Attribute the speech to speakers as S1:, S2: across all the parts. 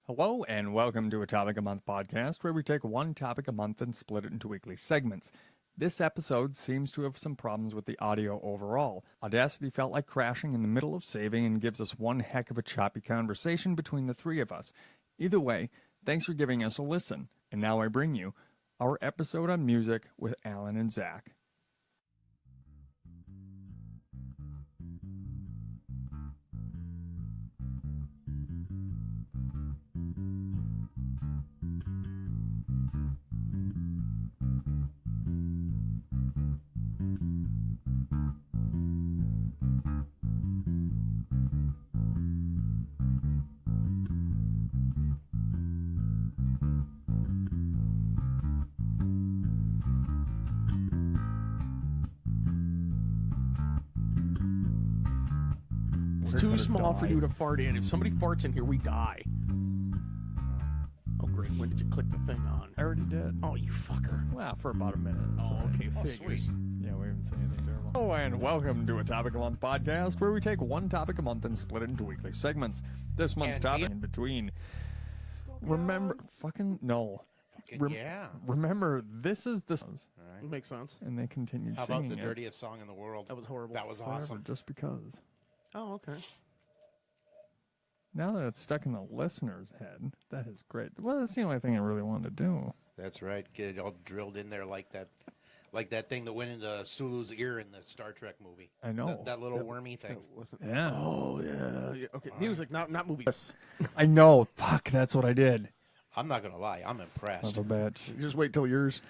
S1: Hello, and welcome to a Topic a Month podcast where we take one topic a month and split it into weekly segments. This episode seems to have some problems with the audio overall. Audacity felt like crashing in the middle of saving and gives us one heck of a choppy conversation between the three of us. Either way, thanks for giving us a listen. And now I bring you our episode on music with Alan and Zach.
S2: It's too small for you to fart in. If somebody farts in here, we die. Oh, great. When did you click the thing on?
S1: I already did.
S2: Oh, you fucker.
S1: Well, for about a minute.
S2: Oh, okay, figures.
S1: Sweet. Yeah, we haven't said anything terrible. Oh, and welcome to a Topic a Month podcast where we take one topic a month and split it into weekly segments. This month's topic in between. Remember, fucking no.
S3: Yeah.
S1: Remember, this is the.
S3: All right.
S2: Makes sense.
S1: And they continued
S3: How
S1: singing
S3: about the
S1: it
S3: dirtiest song in the world?
S2: That was horrible.
S3: That was
S1: forever,
S3: awesome.
S1: just because.
S2: Oh, okay.
S1: Now that it's stuck in the listener's head, that is great. Well, that's the only thing I really wanted to do.
S3: That's right. Get it all drilled in there like that thing that went into Sulu's ear in the Star Trek movie.
S1: I know.
S3: That little wormy thing.
S2: That wasn't.
S1: Yeah.
S2: Oh, yeah. Okay, music, not movies.
S1: I know. Fuck, that's what I did.
S3: I'm not gonna lie. I'm impressed.
S1: Son of a bitch.
S2: Just wait till yours.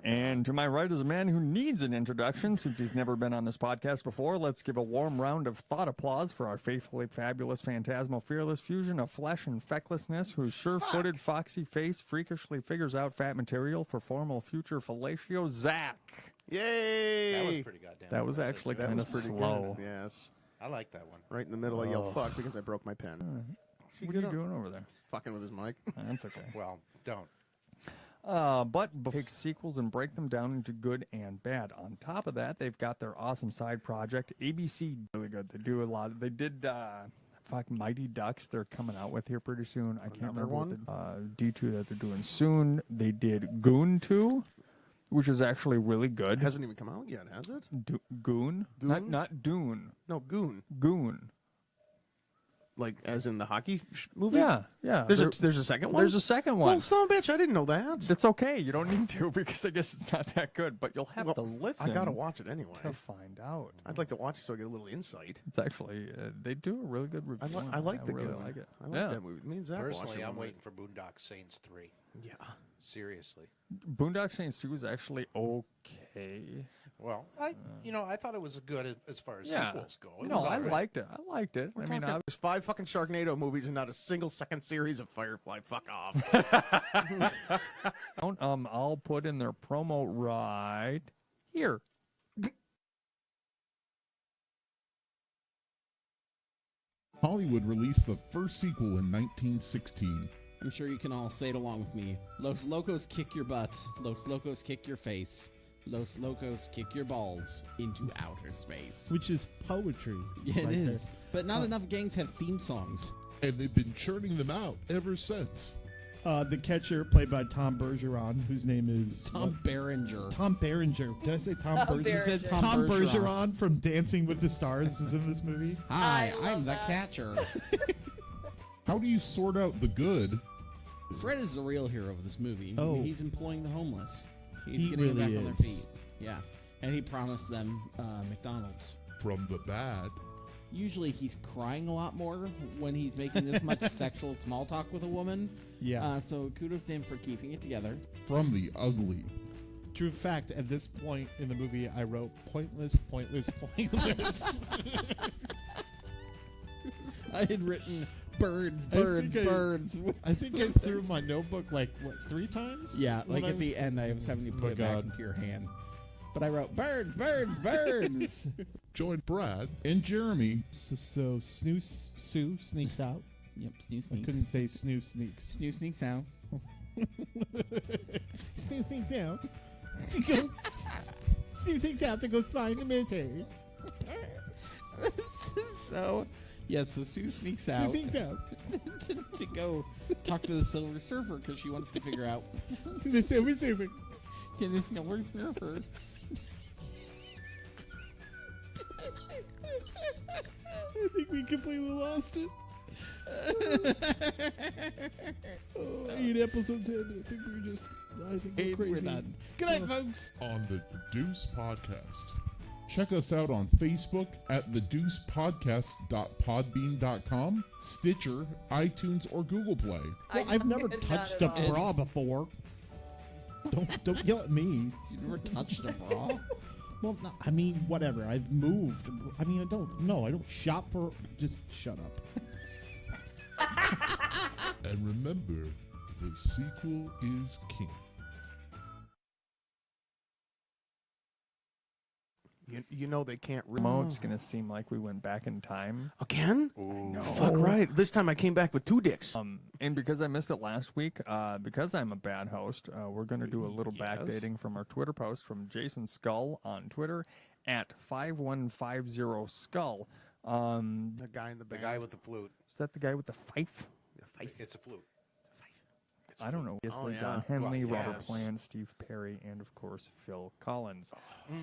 S1: And to my right is a man who needs an introduction since he's never been on this podcast before. Let's give a warm round of thought applause for our faithfully fabulous, phantasmal, fearless fusion of flesh and fecklessness, whose sure-footed, foxy face freakishly figures out fat material for formal future fellatio, Zach.
S2: Yay!
S3: That was pretty goddamn.
S1: That was
S3: impressive.
S1: actually
S2: That
S1: kind of
S2: was pretty
S1: slow.
S2: good. Yes.
S3: I like that one.
S2: Right in the middle, I yelled fuck because I broke my pen.
S1: What are you doing over there?
S2: Fucking with his mic.
S1: That's okay.
S3: Well, don't.
S1: But take sequels and break them down into good and bad. On top of that, they've got their awesome side project, ABC. Really good. They do a lot. They did Mighty Ducks. They're coming out with here pretty soon. I can't remember
S2: one?
S1: what the D2 that they're doing soon. They did Goon 2, which is actually really good.
S2: It hasn't even come out yet, has it?
S1: Goon?
S2: Goon?
S1: Not Dune.
S2: No, Goon.
S1: Goon.
S2: Like, as in the hockey movie?
S1: Yeah.
S2: There's a second one?
S1: There's a second one.
S2: Well, son of a bitch, I didn't know that.
S1: That's okay. You don't need to because I guess it's not that good. But you'll have to listen.
S2: I gotta watch it anyway.
S1: to find out.
S2: I'd like to watch it so I get a little insight.
S1: It's actually they do a really good review.
S2: I like the
S1: really
S2: Goon.
S1: like it.
S2: I like
S1: yeah.
S2: that movie. Me and Zach watched
S3: Personally,
S2: it
S3: I'm
S2: one night.
S3: waiting for Boondock Saints 3.
S2: Yeah.
S3: Seriously.
S1: Boondock Saints 2 is actually okay.
S3: Well, I thought it was good as far as
S1: Yeah.
S3: sequels go. It
S1: No,
S3: was
S1: I
S3: all right.
S1: liked it. I liked it. I mean,
S2: There's 5 fucking Sharknado movies and not a single second series of Firefly. Fuck off.
S1: I'll put in their promo right here.
S4: Hollywood released the first sequel in 1916.
S5: I'm sure you can all say it along with me. Los Locos kick your butt. Los Locos kick your face. Los Locos kick your balls into outer space.
S4: Which is poetry.
S5: Yeah, it
S4: right
S5: is.
S4: there.
S5: But not enough gangs have theme songs.
S4: And they've been churning them out ever since.
S6: The catcher, played by Tom Bergeron, whose name is
S5: Tom Berenger.
S6: Tom Berenger. Did I say Tom Bergeron?
S5: You said Tom
S6: Tom
S5: Bergeron.
S6: Bergeron from Dancing with the Stars is in this movie.
S5: Hi,
S7: I
S5: I'm
S7: love
S5: the
S7: that.
S5: catcher.
S4: How do you sort out the good?
S5: Fred is the real hero of this movie.
S6: Oh.
S5: He's employing the homeless. He's
S6: He
S5: getting them
S6: really
S5: back on their
S6: is.
S5: feet. Yeah. And he promised them McDonald's.
S4: From the bad.
S5: Usually he's crying a lot more when he's making this much sexual small talk with a woman.
S6: Yeah.
S5: So kudos to him for keeping it together.
S4: From the ugly.
S6: True fact, at this point in the movie, I wrote pointless, pointless, pointless.
S5: I had written birds,
S6: I
S5: birds,
S6: think I-
S5: birds.
S6: I think I threw my notebook, 3 times?
S5: Yeah,
S6: When
S5: like
S6: I
S5: at
S6: was-
S5: the end, I was having to
S6: Oh
S5: put
S6: my
S5: it back
S6: God.
S5: into your hand. But I wrote birds, birds, birds.
S4: Join Brad and Jeremy.
S6: So Sue sneaks out.
S5: Yep, Snoo
S6: I
S5: sneaks.
S6: couldn't say Snoo sneaks.
S5: Snoo sneaks out.
S6: Snoo sneaks out. Snoo sneaks out to go spy in the military.
S5: So Yeah, so Sue sneaks
S6: You
S5: out
S6: think that?
S5: to go talk to the Silver Surfer because she wants to figure out
S6: The Silver Surfer.
S5: can the Silver Surfer.
S6: I think we completely lost it. 8 episodes in. I think we're crazy.
S5: We're done. Good night, folks.
S4: On the Deuce Podcast. Check us out on Facebook at thedeucepodcast.podbean.com, Stitcher, iTunes, or Google Play.
S6: Well, I've never
S7: Not
S6: touched
S7: at
S6: a
S7: all.
S6: bra before. Don't yell at me.
S5: You never touched a bra?
S6: Well, no, I mean, whatever. I've moved. I mean, I don't shop for. Just shut up.
S4: And remember, the sequel is king.
S2: You know they can't
S1: Remote's gonna seem like we went back in time.
S2: again.
S3: Ooh.
S2: Fuck right. This time I came back with 2 dicks.
S1: And because I missed it last week, because I'm a bad host, we're going to do a little backdating from our Twitter post from Jason Skull on Twitter at 5150skull.
S2: The guy in the
S3: The
S2: band.
S3: guy with the flute.
S1: Is that the guy with the fife?
S3: It's a flute.
S1: I don't know. Obviously,
S2: yeah.
S1: Don Henley,
S3: Well,
S1: Robert
S2: yes.
S1: Plant, Steve Perry, and of course Phil Collins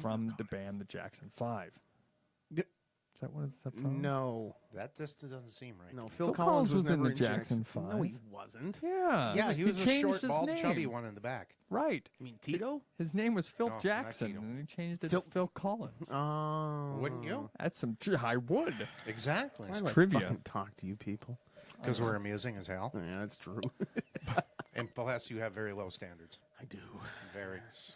S1: from the band the Jackson 5.
S2: D-
S1: Is that what it's from?
S2: No,
S3: That just doesn't seem right.
S2: no.
S1: Phil
S2: Phil
S1: Collins was in
S2: never
S1: the Jackson 5.
S2: No, he wasn't.
S1: Yeah.
S3: Yeah, he was a
S1: changed
S3: short,
S1: his
S3: bald,
S1: name.
S3: chubby one in the back.
S1: Right.
S2: You mean Tito?
S1: His name was Phil
S3: No, not
S1: Jackson,
S3: Tito.
S1: and he changed it
S2: Phil-
S1: to Phil Collins.
S2: Oh,
S3: Wouldn't you?
S1: That's some. I would.
S3: Exactly.
S2: Why do I
S1: trivia.
S2: fucking talk to you people?
S3: Because we're amusing as hell.
S2: Yeah, that's true.
S3: And plus, you have very low standards.
S2: I do.
S3: Very.
S2: Yes,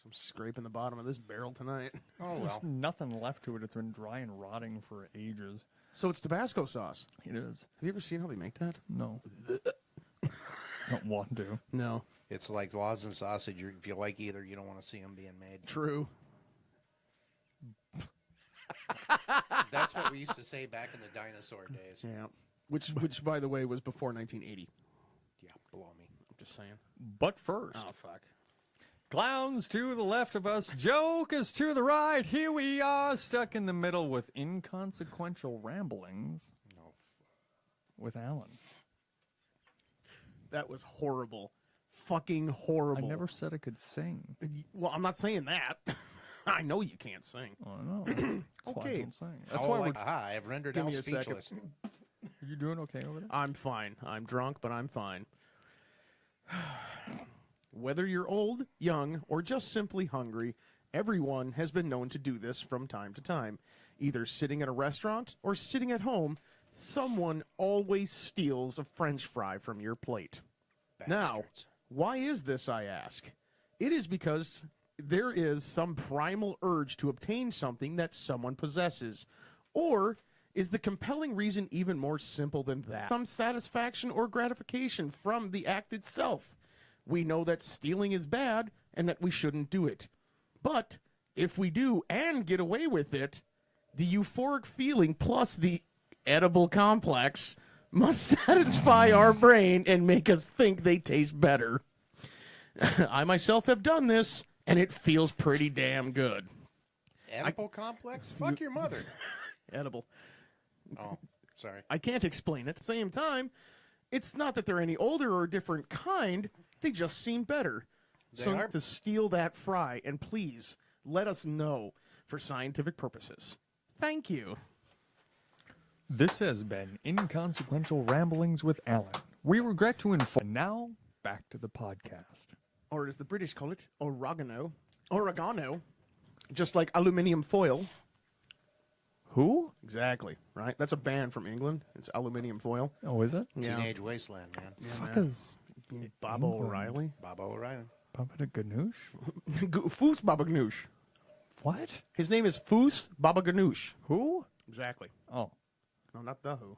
S2: I'm scraping the bottom of this barrel tonight.
S3: Oh,
S1: There's
S3: well.
S1: nothing left to it. It's been dry and rotting for ages.
S2: So it's Tabasco sauce.
S1: It is.
S2: Have you ever seen how they make that?
S1: No. Don't want to.
S2: No.
S3: It's like laws and sausage. If you like either, you don't want to see them being made.
S2: True.
S3: That's what we used to say back in the dinosaur days.
S2: Yeah. Which, by the way, was before 1980.
S3: Yeah, below me.
S2: I'm just saying.
S1: But first,
S2: Oh, fuck.
S1: clowns to the left of us, jokers to the right. Here we are, stuck in the middle with inconsequential ramblings
S3: No.
S1: with Alan.
S2: That was horrible. Fucking horrible.
S1: I never said I could sing.
S2: Well, I'm not saying that. I know you can't sing.
S1: Oh, no. That's why I
S2: Okay.
S1: don't sing. That's
S3: Oh,
S1: why
S3: like, aha, I have rendered
S2: Give
S3: out
S2: me a second.
S3: speechless.
S1: Are you doing okay over there?
S2: I'm fine. I'm drunk, but I'm fine. Whether you're old, young, or just simply hungry, everyone has been known to do this from time to time. Either sitting at a restaurant or sitting at home, someone always steals a French fry from your plate. Now,
S3: Bastards.
S2: why is this, I ask? It is because there is some primal urge to obtain something that someone possesses. Or is the compelling reason even more simple than that? Some satisfaction or gratification from the act itself. We know that stealing is bad and that we shouldn't do it. But if we do and get away with it, the euphoric feeling plus the edible complex must satisfy our brain and make us think they taste better. I myself have done this, and it feels pretty damn good.
S3: Edible complex? Fuck your mother.
S2: Edible.
S3: Oh, sorry.
S2: I can't explain it. At the same time, it's not that they're any older or a different kind. They just seem better.
S3: They
S2: So
S3: are.
S2: to steal that fry, and please let us know for scientific purposes. Thank you.
S1: This has been Inconsequential Ramblings with Alan. We regret to inform. And now, back to the podcast.
S2: Or as the British call it, oregano. Oregano. Just like aluminium foil.
S1: Who?
S2: Exactly, right? That's a band from England. It's aluminium foil.
S1: Oh, is it?
S3: Teenage Wasteland, man.
S1: Fuck is
S2: Bob O'Reilly.
S3: Bob O'Reilly.
S1: Baba Ganoush?
S2: Foos Baba Ganoush.
S1: What?
S2: His name is Foos Baba Ganoush.
S1: Who?
S2: Exactly.
S1: Oh,
S2: No, not The Who.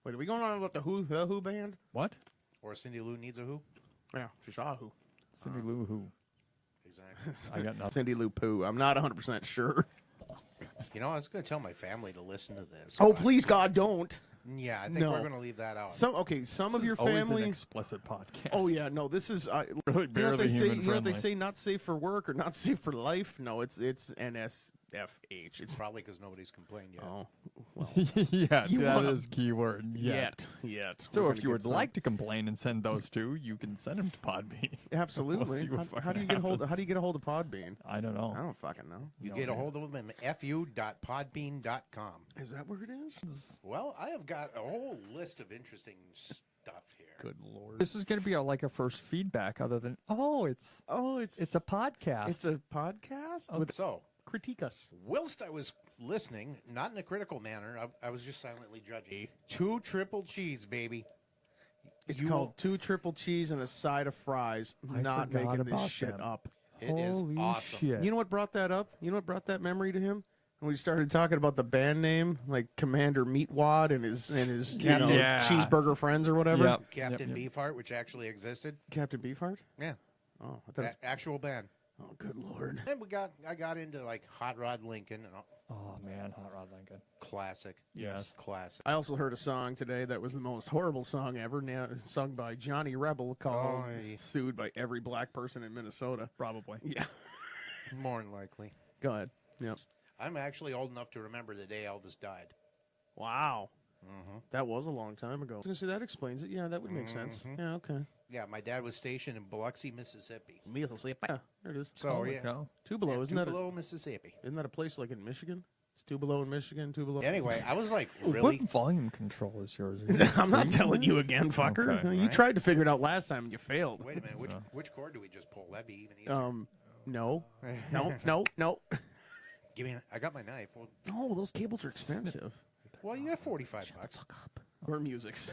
S2: Wait, are we going on about the Who band?
S1: what?
S3: Or Cindy Lou Needs a Who?
S2: Yeah, she's a Who.
S1: Cindy Lou Who?
S3: Exactly.
S1: I got nothing.
S2: Cindy Lou Poo. I'm not 100% sure.
S3: You know, I was going to tell my family to listen to this.
S2: Oh,
S3: but-
S2: please, God, don't.
S3: Yeah, I think
S2: No.
S3: we're going to leave that out.
S2: Some of your
S1: Always an
S2: family.
S1: explicit podcast.
S2: Oh yeah, no, this is
S1: Really
S2: you know what they
S1: barely
S2: say.
S1: human
S2: You know what they
S1: friendly.
S2: say, not safe for work or not safe for life. No, it's NS FH. It's
S3: Probably because nobody's complained yet.
S2: oh well.
S1: Yeah,
S2: You
S1: that
S2: wanna-
S1: is keyword.
S2: Yet.
S1: So
S2: We're
S1: if you
S2: gonna
S1: would
S2: get
S1: like to complain and send those to, you can send them to Podbean.
S2: absolutely.
S1: We'll see what
S2: how do you
S1: fucking
S2: get hold?
S1: happens.
S2: How do you get a hold of Podbean?
S1: I don't know.
S2: I don't fucking know.
S3: You get a hold of them at fu.podbean.com.
S2: Is that where it is?
S3: Well, I have got a whole list of interesting stuff here.
S2: Good lord.
S1: This is going to be like a first feedback, other than it's a podcast.
S2: It's a podcast.
S1: Okay.
S2: With
S3: So,
S2: critique us.
S3: whilst I was listening, not in a critical manner, I was just silently judging. 2 triple cheese, baby.
S2: It's
S3: You-
S2: called 2 triple cheese and a side of fries.
S1: I
S2: Not
S1: forgot
S2: making this
S1: about
S2: shit
S1: them.
S2: up.
S3: It is
S1: Holy
S3: awesome.
S1: shit.
S2: You know what brought that up? You know what brought that memory to him? When we started talking about the band name, like Commander Meatwad and his
S3: Captain-
S1: Yeah.
S2: cheeseburger friends or whatever.
S1: Yep.
S3: Captain
S1: Yep.
S3: Beefheart, which actually existed.
S2: Captain Beefheart.
S3: Yeah,
S2: Oh, I thought.
S3: actual band.
S2: Oh, good lord.
S3: Then I got into like Hot Rod Lincoln and
S1: Oh man, Hot Rod Lincoln.
S3: classic.
S1: Yes.
S3: Classic.
S2: I also heard a song today that was the most horrible song ever, sung by Johnny Rebel, called
S3: Oh, yeah.
S2: "Sued by Every Black Person in Minnesota."
S1: Probably.
S2: Yeah.
S3: More than likely.
S2: Go ahead. Yep.
S3: I'm actually old enough to remember the day Elvis died.
S2: Wow. That was a long time ago. I was going to say that explains it. Yeah, that would make sense. Yeah, okay.
S3: Yeah, my dad was stationed in Biloxi, Mississippi.
S2: Yeah, there it is.
S3: So
S1: Holy
S3: yeah,
S1: cow.
S2: Tupelo, isn't that
S3: Tupelo, Mississippi.
S2: isn't that a place like in Michigan? It's Tupelo in Michigan, Tupelo.
S3: Anyway, I was like,
S1: What
S3: really?
S1: volume control is yours?
S2: I'm not telling you again, fucker.
S1: Okay.
S2: You
S3: Right.
S2: tried to figure it out last time and you failed.
S3: Wait a minute, which chord do we just pull? That'd be even easier.
S2: No. No.
S3: Give me. I got my knife. Well,
S2: No, those cables are expensive.
S3: you got $45.
S2: Or music's.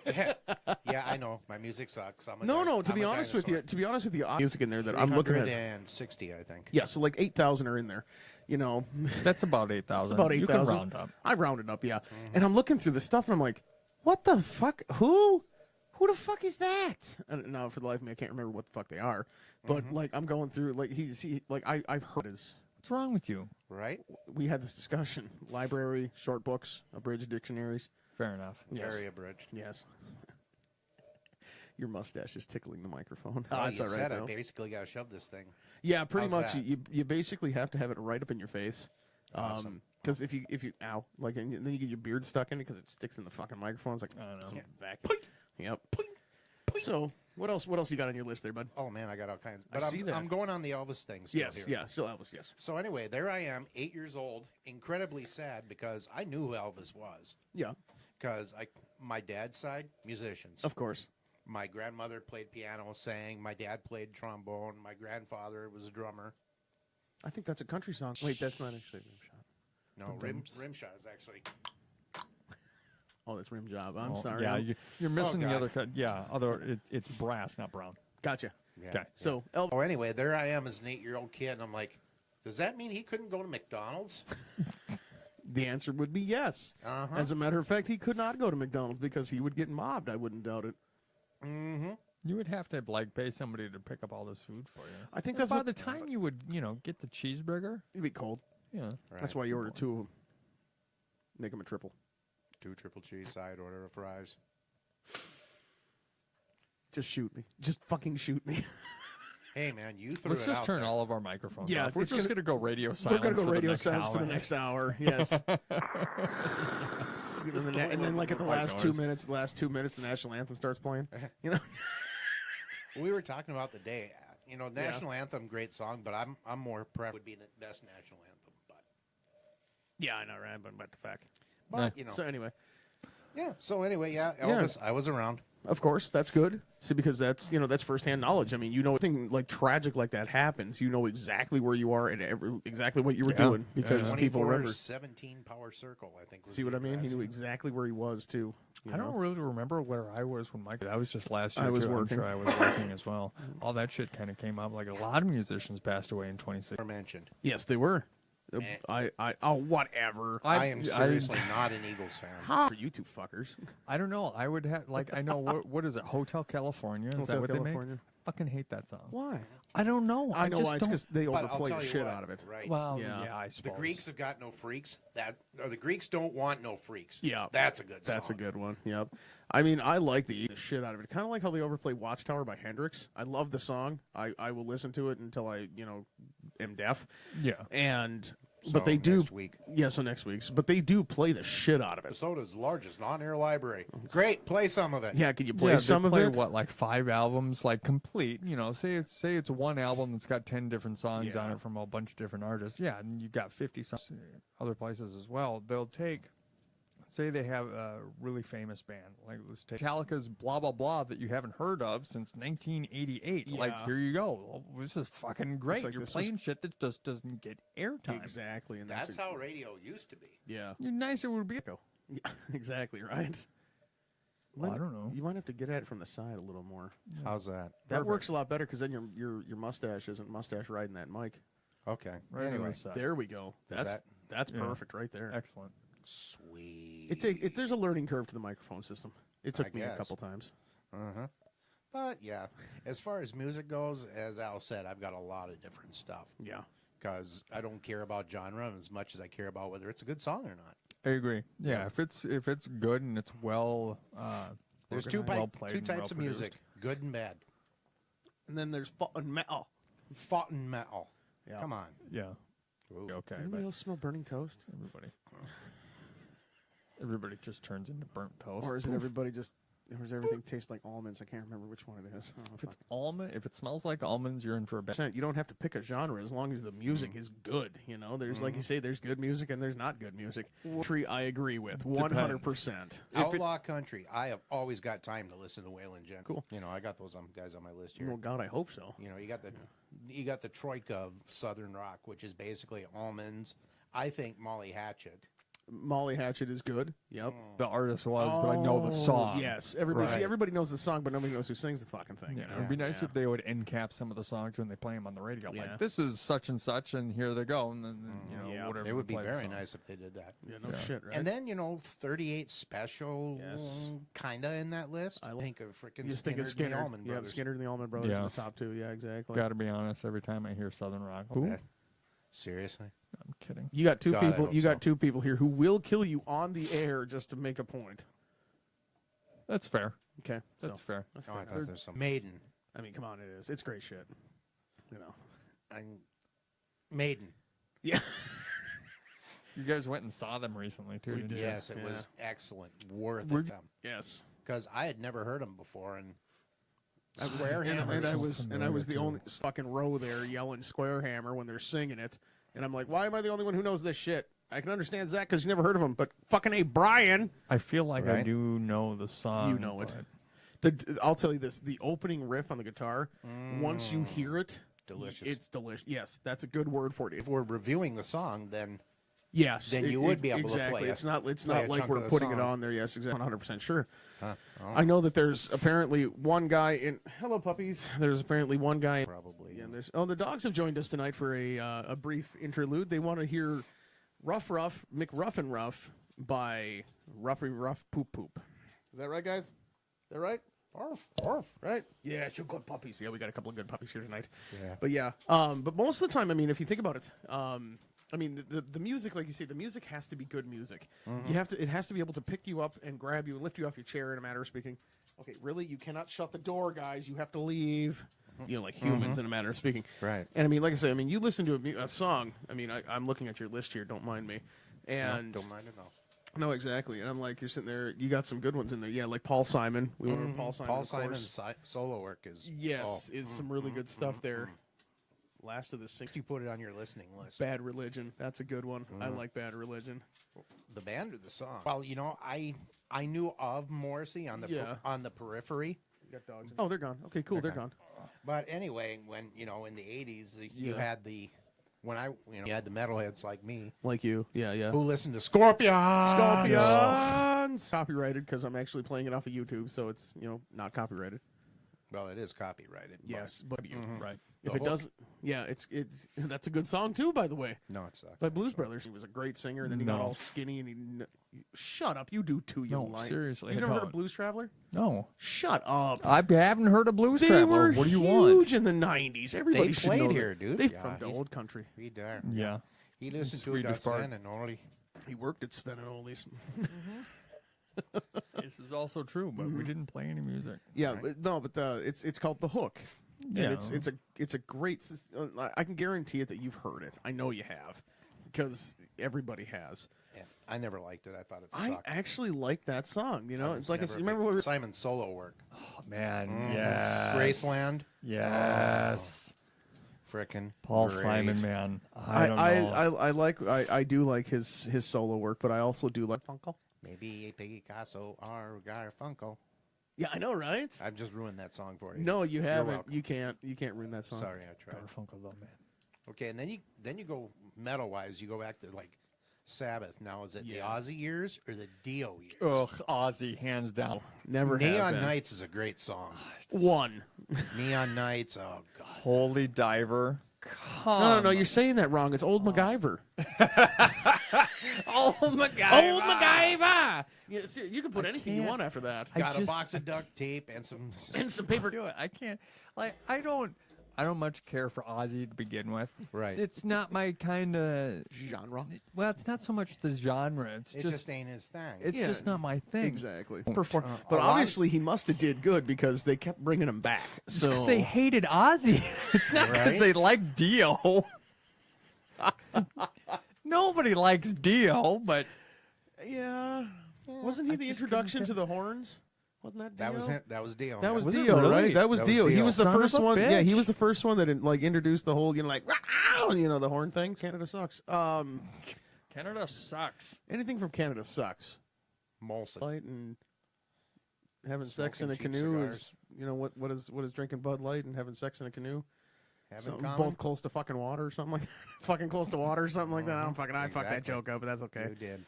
S3: Yeah, I know. My music sucks.
S2: No. To be honest with you, music in there that I'm looking at.
S3: 360, I think.
S2: Yeah, so like 8,000 are in there. You know,
S1: That's about 8,000.
S2: it's about 8,000.
S1: You can round up.
S2: I rounded up, yeah. And I'm looking through the stuff and I'm like, what the fuck? Who the fuck is that? And now for the life of me, I can't remember what the fuck they are. But like I'm going through, like I've heard his.
S1: What's wrong with you?
S3: Right?
S2: We had this discussion: library, short books, abridged dictionaries.
S1: Fair enough.
S3: Very abridged.
S2: Yes. Your mustache is tickling the microphone.
S3: Oh,
S2: That's
S3: you
S2: all right
S3: said I
S2: though.
S3: basically got to shove this thing.
S2: Yeah, pretty
S3: How's
S2: much.
S3: that?
S2: You basically have to have it right up in your face.
S3: Awesome.
S2: Because if you like, and then you get your beard stuck in it because it sticks in the fucking microphone. It's like
S1: I don't know.
S2: some vacuum. Yep. So what else you got on your list there, bud?
S3: Oh man, I got all kinds.
S2: I
S3: But
S2: see that.
S3: I'm going on the Elvis thing. Still
S2: Yes.
S3: here.
S2: Yeah. Still Elvis. Yes.
S3: So anyway, there I am, 8 years old, incredibly sad because I knew who Elvis was.
S2: Yeah.
S3: Because my dad's side, musicians.
S2: Of course.
S3: My grandmother played piano, sang. My dad played trombone. My grandfather was a drummer.
S2: I think that's a country song. Wait, that's not actually Rimshot.
S3: No, Rimshot is actually.
S2: Oh, that's Rim Job. I'm
S1: Oh,
S2: sorry.
S1: Yeah, you're missing the
S3: God.
S1: other cut. Yeah, it's brass, not brown.
S2: Gotcha.
S3: Yeah.
S1: Okay.
S2: So Elvis.
S3: Oh, anyway, there I am as an 8-year-old kid, and I'm like, does that mean he couldn't go to McDonald's?
S2: The answer would be yes.
S3: Uh-huh.
S2: As a matter of fact, he could not go to McDonald's because he would get mobbed. I wouldn't doubt it.
S3: Mm-hmm.
S1: You would have to pay somebody to pick up all this food for you.
S2: I think
S1: And
S2: that's
S1: by
S2: what
S1: the time you would, get the cheeseburger.
S2: it'd be cold.
S1: Yeah.
S2: That's why you order 2 of them. Make them a triple.
S3: 2 triple cheese side order of fries.
S2: Just shoot me. Just fucking shoot me.
S3: Hey man, you threw
S1: Let's
S3: it
S1: just
S3: out
S1: turn
S3: there.
S1: all of our microphones
S2: Yeah,
S1: off. We're
S2: it's
S1: just
S2: gonna-
S1: going to go radio
S2: We're
S1: silence.
S2: gonna go
S1: for the
S2: radio
S1: next
S2: silence for the
S1: hour.
S2: next hour. Yes. and then like at the
S1: White
S2: last
S1: noise.
S2: 2 minutes, the national anthem starts playing. You know.
S3: We were talking about the day. National anthem, great song, but I'm more prep would be the best national anthem. But
S2: Yeah, I know, right? But the fact.
S3: but
S2: So anyway,
S3: Elvis, I was around.
S2: of course, that's good. See, because that's that's firsthand knowledge. I mean, anything like tragic like that happens, you know exactly where you are and exactly what you were
S1: Yeah.
S2: doing because people
S3: 24,
S2: remember.
S3: 17 power circle, I think. Was
S2: See what
S3: the
S2: I mean? He
S3: address.
S2: knew exactly where he was too. you
S1: I don't
S2: know?
S1: really remember where I was when Mike. That was just last year.
S2: I was
S1: too. I'm
S2: working.
S1: sure I was working as well. All that shit kind of came up. Like a lot of musicians passed away in 2016.
S3: Or mentioned.
S2: Yes, they were.
S3: Eh.
S2: Whatever.
S3: I am seriously not an Eagles fan.
S2: For you two fuckers.
S1: I don't know. I would have I know what is it? Hotel California. Is
S2: Hotel
S1: that what
S2: California.
S1: they make? Fucking hate that song.
S2: Why?
S1: I don't know.
S2: I know
S1: just
S2: why. It's
S1: don't-
S2: because they
S3: But I'll
S2: overplay
S3: tell
S2: the
S3: you
S2: shit
S3: what,
S2: out of it.
S3: Right.
S1: Well,
S2: Yeah.
S1: I
S3: The
S1: suppose.
S3: Greeks have got no freaks. The Greeks don't want no freaks.
S2: Yeah.
S3: That's a good song.
S2: That's a good one. Yep. I mean, I like the shit out of it. Kind of like how they overplay Watchtower by Hendrix. I love the song. I will listen to it until I, am deaf.
S1: Yeah.
S2: And
S3: So
S2: but they do
S3: next week.
S2: Yeah, so next week's. But they do play the shit out of it.
S3: Minnesota's largest on-air library. Great, play some of it.
S2: Yeah, can you play
S1: Yeah,
S2: some
S1: they
S2: of
S1: play,
S2: it?
S1: what, like 5 albums, like complete. You know, say it's one album that's got 10 different songs on
S2: Yeah.
S1: it from a bunch of different artists. Yeah, and you got 50 songs other places as well. They'll take, say they have a really famous band, like let's take Metallica's Blah Blah Blah that you haven't heard of since 1988. Like,
S2: Yeah.
S1: here you go. Oh, this is fucking great.
S2: like
S1: You're
S2: this was-
S1: playing shit that just doesn't get airtime.
S2: Exactly, and
S3: That's how radio used to be.
S2: Yeah.
S1: You're nicer would be.
S2: Yeah, exactly right.
S1: Well, I don't know.
S2: You might have to get at it from the side a little more.
S3: How's that?
S2: That works a lot better because then your mustache isn't mustache riding that mic.
S3: Okay.
S1: Right
S3: anyway,
S1: on the side.
S2: There we go. That's
S3: that-
S1: Yeah.
S2: perfect right there.
S1: Excellent.
S3: sweet.
S2: There's a learning curve to the microphone system. It took
S3: I
S2: me a
S3: guess.
S2: couple times.
S3: Uh-huh. But yeah, as far as music goes, as Al said, I've got a lot of different stuff
S2: Yeah.
S3: because I don't care about genre as much as I care about whether it's a good song or not.
S1: I agree. Yeah, if it's good and it's well,
S3: There's
S1: organized, well played
S3: two
S1: and
S3: types of
S1: well-produced.
S3: music, good and bad.
S2: And then there's metal.
S3: Fought and metal.
S2: Yeah.
S3: Come on.
S1: Yeah.
S3: Ooh.
S1: Okay.
S2: Does anybody
S1: But
S2: else smell burning toast?
S1: everybody just turns into burnt toast.
S2: Or is it everybody just, or does everything taste like almonds? I can't remember which one it is. I don't know
S1: If it's almond, if it smells like almonds, you're in for a bad.
S2: you don't have to pick a genre as long as the music is good. You know, there's like you say, there's good music and there's not good music. Tree, I agree with 100%.
S3: Outlaw country. I have always got time to listen to Waylon Jennings.
S2: Cool.
S3: You know, I got those guys on my list here.
S2: Well, God, I hope so.
S3: You know, you got the troika of Southern rock, which is basically almonds. I think Molly Hatchet.
S2: Molly Hatchet is good. Yep.
S1: The artist was, but I know the song.
S2: Yes, everybody.
S1: Right.
S2: See, everybody knows the song, but nobody knows who sings the fucking thing.
S1: Yeah,
S2: you know?
S1: it would be nice
S2: Yeah.
S1: if they would end cap some of the songs when they play them on the radio.
S2: Yeah.
S1: Like, this is such and such, and here they go, and then you know
S2: Yeah.
S1: whatever.
S3: It would be
S1: play the
S3: very
S1: song.
S3: nice if they did that.
S2: Yeah, no
S1: Yeah.
S2: shit, right?
S3: And then, 38 Special,
S2: Yes.
S3: kind of in that list. I think of freaking
S2: you just think of Skinner.
S3: and the Allman
S2: Yeah,
S3: Brothers.
S2: Skinner and the Allman Brothers
S1: Yeah.
S2: are the top two. Yeah, exactly.
S1: Got to be honest. Every time I hear Southern rock, who?
S3: Yeah. Seriously?
S1: I'm kidding.
S2: You got two
S3: God, I
S2: people.
S3: hope
S2: You got
S3: so.
S2: two people here who will kill you on the air just to make a point.
S1: That's fair.
S2: Okay,
S1: That's fair.
S2: That's
S3: Oh,
S2: fair.
S3: I thought there's some Maiden.
S2: I mean, come on, it is. It's great shit. You know.
S3: Maiden.
S2: Yeah.
S1: You guys went and saw them recently too, didn't you?
S3: Yes, it
S2: Yeah.
S3: was excellent. Worth
S1: Were
S3: it
S1: you-
S3: them.
S2: Yes.
S3: Because I had never heard them before. And
S2: And,
S3: Square Hammer.
S2: and I
S1: so
S2: was
S1: familiar,
S2: the
S1: too.
S2: only fucking row there yelling Square Hammer when they're singing it, and I'm like, why am I the only one who knows this shit? I can understand Zach because you never heard of him, but fucking A, Brian.
S1: I feel like I
S3: Right?
S1: do know the song.
S2: You know it.
S1: but
S2: I'll tell you this: the opening riff on the guitar, once you hear it,
S3: Delicious.
S2: It's delicious. Yes, that's a good word for it.
S3: if we're reviewing the song, then
S2: Yes,
S3: then you would be able to
S2: exactly.
S3: play a-
S2: It's not. It's
S3: play
S2: not
S3: a
S2: like
S3: chunk
S2: we're
S3: of the
S2: putting it
S3: song.
S2: on there. Yes, exactly. 100% sure.
S3: oh,
S2: I know that there's apparently one guy in. Hello, puppies. There's apparently one guy.
S3: probably.
S2: Yeah, there's. Oh, the dogs have joined us tonight for a brief interlude. They want to hear "Rough Rough McRuffin Rough" by Ruffy Ruff Poop Poop. Is that right, guys? Is that right? Arf, arf, right? Yeah, you're good puppies. Yeah, we got a couple of good puppies here tonight.
S3: Yeah.
S2: But yeah, but most of the time, I mean, if you think about it, I mean, the music, like you say, the music has to be good music.
S3: Mm-hmm.
S2: It has to be able to pick you up and grab you and lift you off your chair in a matter of speaking. Okay, really, you cannot shut the door, guys. You have to leave. You know, like humans in a matter of speaking.
S3: Mm-hmm. Right.
S2: And I mean, like I say, I mean, you listen to a song. I mean, I'm looking at your list here. Don't mind me. And
S3: don't mind it, no.
S2: no, exactly. And I'm like, you're sitting there. You got some good ones in there. Yeah, like Paul Simon. We went over Paul Simon.
S3: Paul
S2: of
S3: Simon's
S2: course.
S3: solo work is
S2: Yes, is some really good stuff there. Last of the Six.
S3: You put it on your listening list.
S2: Bad Religion. That's a good one. I like Bad Religion.
S3: The band or the song? Well, I knew of Morrissey on the
S2: Yeah.
S3: on the periphery,
S2: Got dogs. Oh, they're gone. Okay, cool. They're gone.
S3: but anyway, when in the '80s, you
S2: Yeah.
S3: had the you had the metalheads like me
S2: Like you. Yeah, yeah.
S3: who listened to Scorpions.
S2: Scorpions. Copyrighted because I'm actually playing it off of YouTube, so it's not copyrighted.
S3: Well, it is copyrighted. but-
S2: Yes, but
S1: right.
S2: if
S3: The
S2: it
S3: hook.
S2: doesn't, yeah, it's that's a good song too, by the way.
S3: No, it sucks.
S2: By Blues Brothers. He was a great singer, and then he got
S1: No.
S2: all skinny, and shut up. You do too. You
S1: No,
S2: lie.
S1: seriously,
S2: You
S1: I
S2: never heard
S1: don't.
S2: of Blues Traveler?
S1: No,
S2: Shut up.
S1: I haven't heard of Blues
S2: They
S1: Traveler.
S2: were
S1: What do you
S2: huge
S1: want?
S2: in the '90s. Everybody
S3: They
S2: should
S3: played
S2: know
S3: here,
S2: that.
S3: dude.
S2: They
S3: Yeah,
S2: from the
S3: he's-
S2: old country.
S3: He there.
S1: Yeah.
S3: He listened to
S1: Swedish
S3: Das
S1: part.
S3: Fan and only.
S2: He worked at Sven and Ole's.
S1: This is also true, but we didn't play any music.
S2: Yeah, but no, but it's called The Hook.
S1: Yeah.
S2: And it's a great. I can guarantee it that you've heard it. I know you have, because everybody has.
S3: Yeah, I never liked it. I thought it
S2: I
S3: sucked.
S2: actually like that song. You know,
S3: was
S2: it's like I
S3: never
S2: said,
S3: a
S2: remember
S3: big-
S2: what we were
S3: Simon's solo work?
S1: Oh, man, yes.
S3: Graceland.
S1: Yes.
S3: Frickin'
S1: Paul
S3: great.
S1: Simon, man. I don't know.
S2: I do like his solo work, but I also do like Funkel.
S3: Maybe a Picasso or Garfunkel.
S2: Yeah, I know, right?
S3: I've just ruined that song for you.
S2: No, you haven't.
S3: welcome.
S2: You can't ruin that song.
S3: Sorry, I tried.
S1: Garfunkel, though, man.
S3: Okay, and then you go metal wise. You go back to like Sabbath. Now is it the
S2: Yeah.
S3: Ozzy years or the Dio years?
S1: Ugh, Ozzy, hands down.
S2: Never have
S3: Neon
S2: been.
S3: Nights is a great song.
S2: One.
S3: Neon Nights. Oh God.
S1: Holy Diver.
S2: No, you're saying that wrong. It's Old MacGyver.
S1: Oh, my God.
S2: Old MacGyver. Yeah, see, you can put anything you
S1: can't.
S2: want after that.
S3: Got a
S1: just-
S3: box of duct tape and some.
S2: And some paper.
S1: Do it. I can't. Like, I don't much care for Ozzy to begin with.
S3: Right.
S1: It's not my kind of
S2: Genre.
S1: Well, it's not so much the genre. It's
S3: It just ain't his thing.
S1: it's
S2: Yeah,
S1: just not my thing.
S2: Exactly.
S3: a
S2: But
S3: lot-
S2: obviously, he must have did good because they kept bringing him back.
S1: It's
S2: So
S1: 'cause they hated Ozzy. It's not because
S3: Right?
S1: they like Dio. Nobody likes Dio, but
S2: yeah, wasn't he the
S1: just
S2: introduction
S1: couldn't
S2: to the horns? Wasn't that Dio?
S3: That was him. That was Dio.
S2: That was
S1: Was it
S2: Dio,
S1: really?
S2: right? That was
S3: That was
S2: Dio. He
S3: Dio.
S2: was the
S1: Son of
S2: first
S1: a
S2: one. Yeah, he
S1: bitch.
S2: was the first one that like introduced the whole, like, the horn thing. Canada sucks.
S1: Canada sucks.
S2: Anything from Canada sucks.
S3: Molson.
S2: Light and having sex in
S3: Smoking
S2: a
S3: cheap
S2: canoe
S3: cigars.
S2: is, what is drinking Bud Light and having sex in a canoe?
S3: Having
S2: Something
S3: common?
S2: both close to fucking water or something like that. Fucking close to water or something like that. I fucked that
S3: Exactly.
S2: joke up, but that's okay.
S3: You did.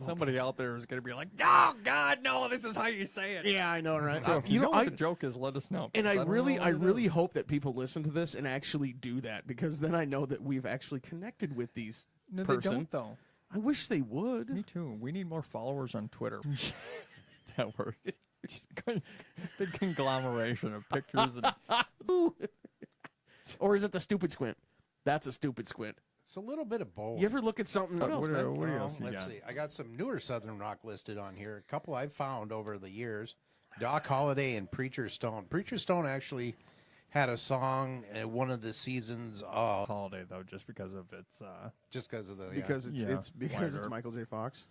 S1: Somebody out there is going to be like, "Oh God, no! This is how you say it."
S2: Yeah, I know, right?
S1: So if you know what
S2: I,
S1: the joke is, let us know.
S2: and
S1: 'cause
S2: I
S1: don't
S2: really,
S1: know
S2: I
S1: what it
S2: really
S1: is.
S2: hope that people listen to this and actually do that, because then I know that we've actually connected with these
S1: No,
S2: person.
S1: they don't though.
S2: I wish they would.
S1: Me too. We need more followers on Twitter. That works. Just big conglomeration of pictures and
S2: Or is it the stupid squint? That's a stupid squint.
S3: It's a little bit of both.
S2: You ever look at something? What else, man?
S1: what else you
S3: Let's
S1: got?
S3: see. I got some newer Southern rock listed on here. A couple I've found over the years. Doc Holliday and Preacher Stone. Preacher Stone actually had a song at one of the seasons of
S1: Holiday though, just because of its
S3: just because of the
S2: Because it's
S1: Yeah.
S2: it's because it's
S1: Wider.
S2: Michael J. Fox.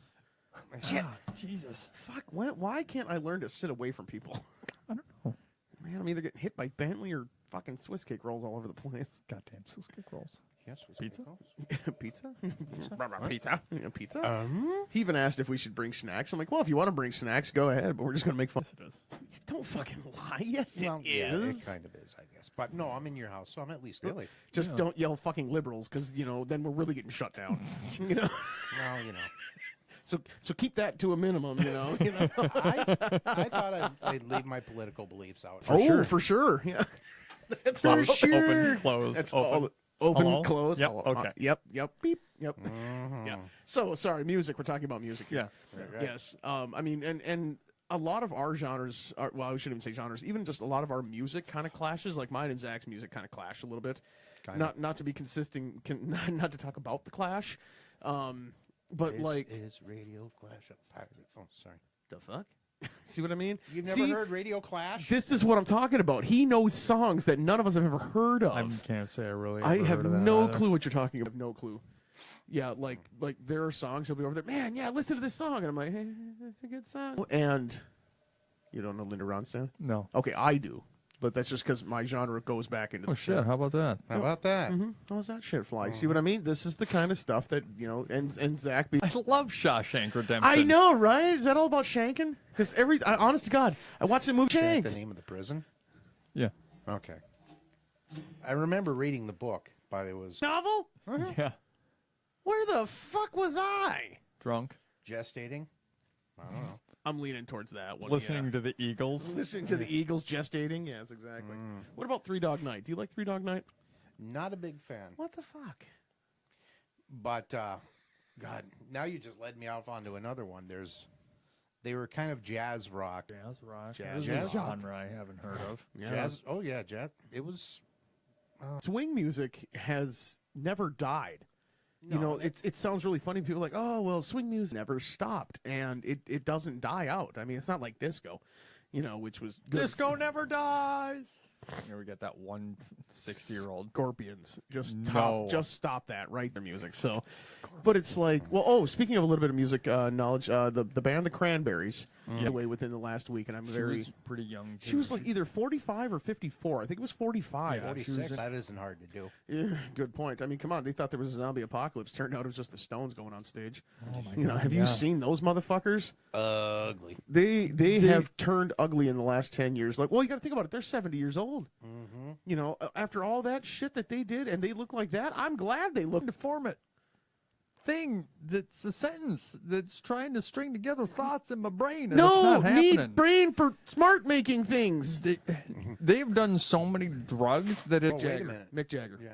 S3: shit.
S1: Jesus.
S2: Fuck. Why can't I learn to sit away from people?
S1: I don't know.
S2: Man, I'm either getting hit by Bentley or fucking Swiss cake rolls all over the place.
S1: Goddamn Swiss cake rolls.
S3: Yes, was
S1: Pizza?
S2: Pizza? Pizza? Yeah, pizza? He even asked if we should bring snacks. I'm like, well, if you want to bring snacks, go ahead, but we're just going to make fun.
S1: Yes, it is.
S2: Don't fucking lie. Yes,
S3: Well,
S2: it
S3: yeah,
S2: is.
S3: it kind of is, I guess. But no, I'm in your house, so I'm at least really.
S2: Just don't yell fucking liberals, because, then we're really getting shut down. you know?
S3: Well, you know.
S2: So keep that to a minimum, you know?
S3: I thought I'd leave my political beliefs out.
S2: For sure. Yeah. That's
S1: For
S2: all-
S1: Open, close.
S2: That's
S1: open.
S2: all. Open,
S1: Hello?
S2: close.
S1: Yep,
S2: all-
S1: okay.
S2: Yep. Beep. Yep. Yeah. So sorry, music. We're talking about music. Here.
S1: Yeah.
S2: Yes. I mean, and a lot of our genres are, well, I shouldn't even say genres. Even just a lot of our music kind of clashes. Like mine and Zach's music kind of clash a little bit. Not to be consistent. Not to talk about the clash. But
S3: This
S2: like
S3: is Radio Clash of Pirate. Oh, sorry.
S2: the fuck. See what I mean?
S3: You've never
S2: See,
S3: heard Radio Clash?
S2: This is what I'm talking about. He knows songs that none of us have ever heard of.
S1: I can't say I really.
S2: I
S1: ever
S2: have
S1: heard of that
S2: no
S1: either.
S2: clue what you're talking about. No clue. Yeah, like there are songs he'll be over there. Man, yeah, listen to this song, and I'm like, hey, that's a good song. And you don't know Linda Ronstadt?
S1: No.
S2: Okay, I do, but that's just because my genre goes back into.
S1: Oh
S2: the
S1: shit! How about that?
S3: How about that?
S2: How's that shit fly? See what I mean? This is the kind of stuff that and Zach.
S1: I love Shawshank Redemption.
S2: I know, right? Is that all about shanking? Because honest to God, I watched the movie
S3: Shank,
S2: Shanked.
S3: the name of the prison?
S1: Yeah.
S3: Okay. I remember reading the book, but it was
S2: Novel?
S1: Yeah.
S2: Where the fuck was I?
S1: Drunk.
S3: gestating. I don't know.
S2: I'm leaning towards that one.
S1: Listening to the Eagles.
S2: Listening to the Eagles gestating. Yes, exactly. What about Three Dog Night? Do you like Three Dog Night?
S3: Not a big fan.
S2: What the fuck?
S3: But, God, now you just led me off onto another one. They were kind of jazz rock.
S1: Jazz rock.
S3: Jazz
S1: This is a
S3: rock.
S1: genre I haven't heard of.
S3: Jazz. Oh, yeah, jazz. It was.
S2: Swing music has never died.
S3: No,
S2: it sounds really funny. People are like, oh, well, swing music never stopped, and it doesn't die out. I mean, it's not like disco, which was good.
S1: Disco never dies. Here we get that 160-year-old.
S2: Scorpions. Just
S1: No.
S2: stop that, right? Their music. So, but it's like, well, oh, speaking of a little bit of music knowledge, the band The Cranberries away within the last week, and I'm
S1: She
S2: very.
S1: was pretty young.
S2: She was like either 45 or 54. I think it was 45.
S1: Yeah,
S3: 46. That isn't hard to do.
S2: Yeah, good point. I mean, come on. They thought there was a zombie apocalypse. Turned out it was just the Stones going on stage.
S1: Oh my
S2: You know,
S1: God,
S2: have
S1: yeah.
S2: you seen those motherfuckers?
S3: Ugly.
S2: They have turned ugly in the last 10 years. Like, well, you got to think about it. They're 70 years old.
S3: Mm-hmm.
S2: You know, after all that shit that they did, and they look like that, I'm glad they look.
S1: to form it thing that's a sentence that's trying to string together thoughts in my brain. And it's
S2: No,
S1: not happening.
S2: need brain for smart making things.
S1: They've done so many drugs that it.
S3: Oh, wait a minute.
S2: Mick Jagger.
S3: Yeah.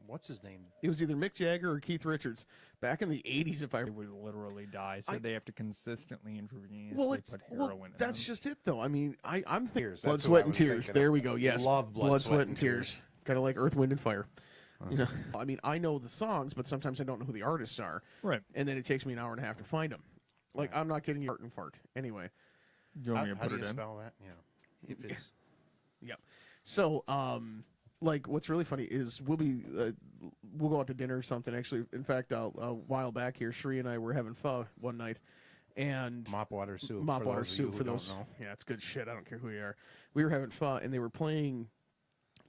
S3: What's his name?
S2: It was either Mick Jagger or Keith Richards back in the 80s, if I
S1: They would literally die, so they have to consistently intravenously
S2: Well,
S1: put heroin in
S2: that's
S1: them.
S2: just it, though. I mean, I'm thinking
S3: Tears,
S2: blood,
S3: that's who
S2: sweat,
S3: I
S2: and
S3: was
S2: tears.
S3: thinking
S2: There
S3: of.
S2: we go. Yes,
S3: Love Blood, Sweat, and Tears.
S2: Kind of like Earth, Wind, and Fire. You know, I mean, I know the songs, but sometimes I don't know who the artists are.
S1: Right.
S2: And then it takes me an hour and a half to find them. Like, I'm not kidding you. Fart and fart. Anyway.
S1: You want me to
S3: How
S1: put
S3: do
S1: it
S3: you
S1: in?
S3: spell that? Yeah. If it's
S2: Yep. So, like, what's really funny is we'll go out to dinner or something. Actually, in fact, a while back here, Shree and I were having pho one night, and
S3: mop water soup.
S2: mop
S3: for
S2: water
S3: those of you
S2: soup
S3: who
S2: for
S3: don't
S2: those.
S3: know.
S2: Yeah, it's good shit. I don't care who you are. We were having pho, and they were playing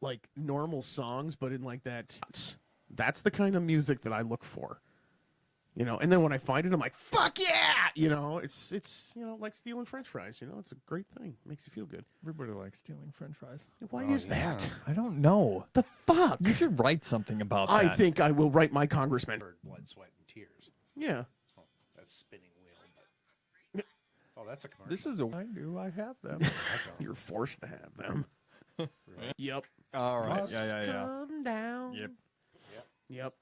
S2: like normal songs, but in like that. That's the kind of music that I look for. You know, and then when I find it, I'm like, "Fuck yeah!" You know, it's you know, like stealing French fries. You know, it's a great thing. It makes you feel good.
S1: Everybody likes stealing French fries.
S2: Why
S3: Oh,
S2: is
S3: yeah.
S2: that?
S1: I don't know.
S2: The fuck?
S1: You should write something about
S2: I
S1: that.
S2: think I will write my congressman.
S3: Bird, blood, sweat, and tears.
S2: Yeah.
S3: Oh, that's spinning wheel. But... Oh, that's a commercial.
S1: This is a. I do. I have them.
S2: You're forced to have them. Yep.
S1: All right.
S3: Must
S1: Yeah.
S2: Come down.
S1: Yep.
S2: Yep.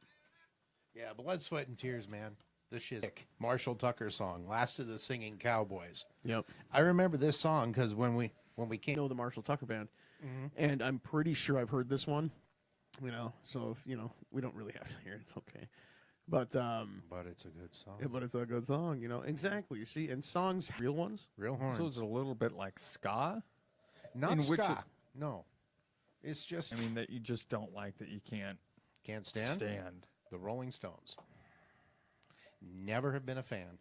S3: Yeah, blood, sweat, and tears, man. This shit. Marshall Tucker song, "Last of the Singing Cowboys."
S2: Yep.
S3: I remember this song because when we
S2: I
S3: came,
S2: know the Marshall Tucker Band, and I'm pretty sure I've heard this one. You know, so if, you know, we don't really have to hear it. It's okay. But
S3: but it's a good song.
S2: but it's a good song. You know, exactly. You see, and songs, real ones.
S3: Real horns.
S1: So it's a little bit like ska.
S3: Not
S1: in
S3: ska.
S1: which it-
S3: No, it's just
S1: I mean that you just don't like that you can't
S3: can't stand the Rolling Stones. Never have been a fan.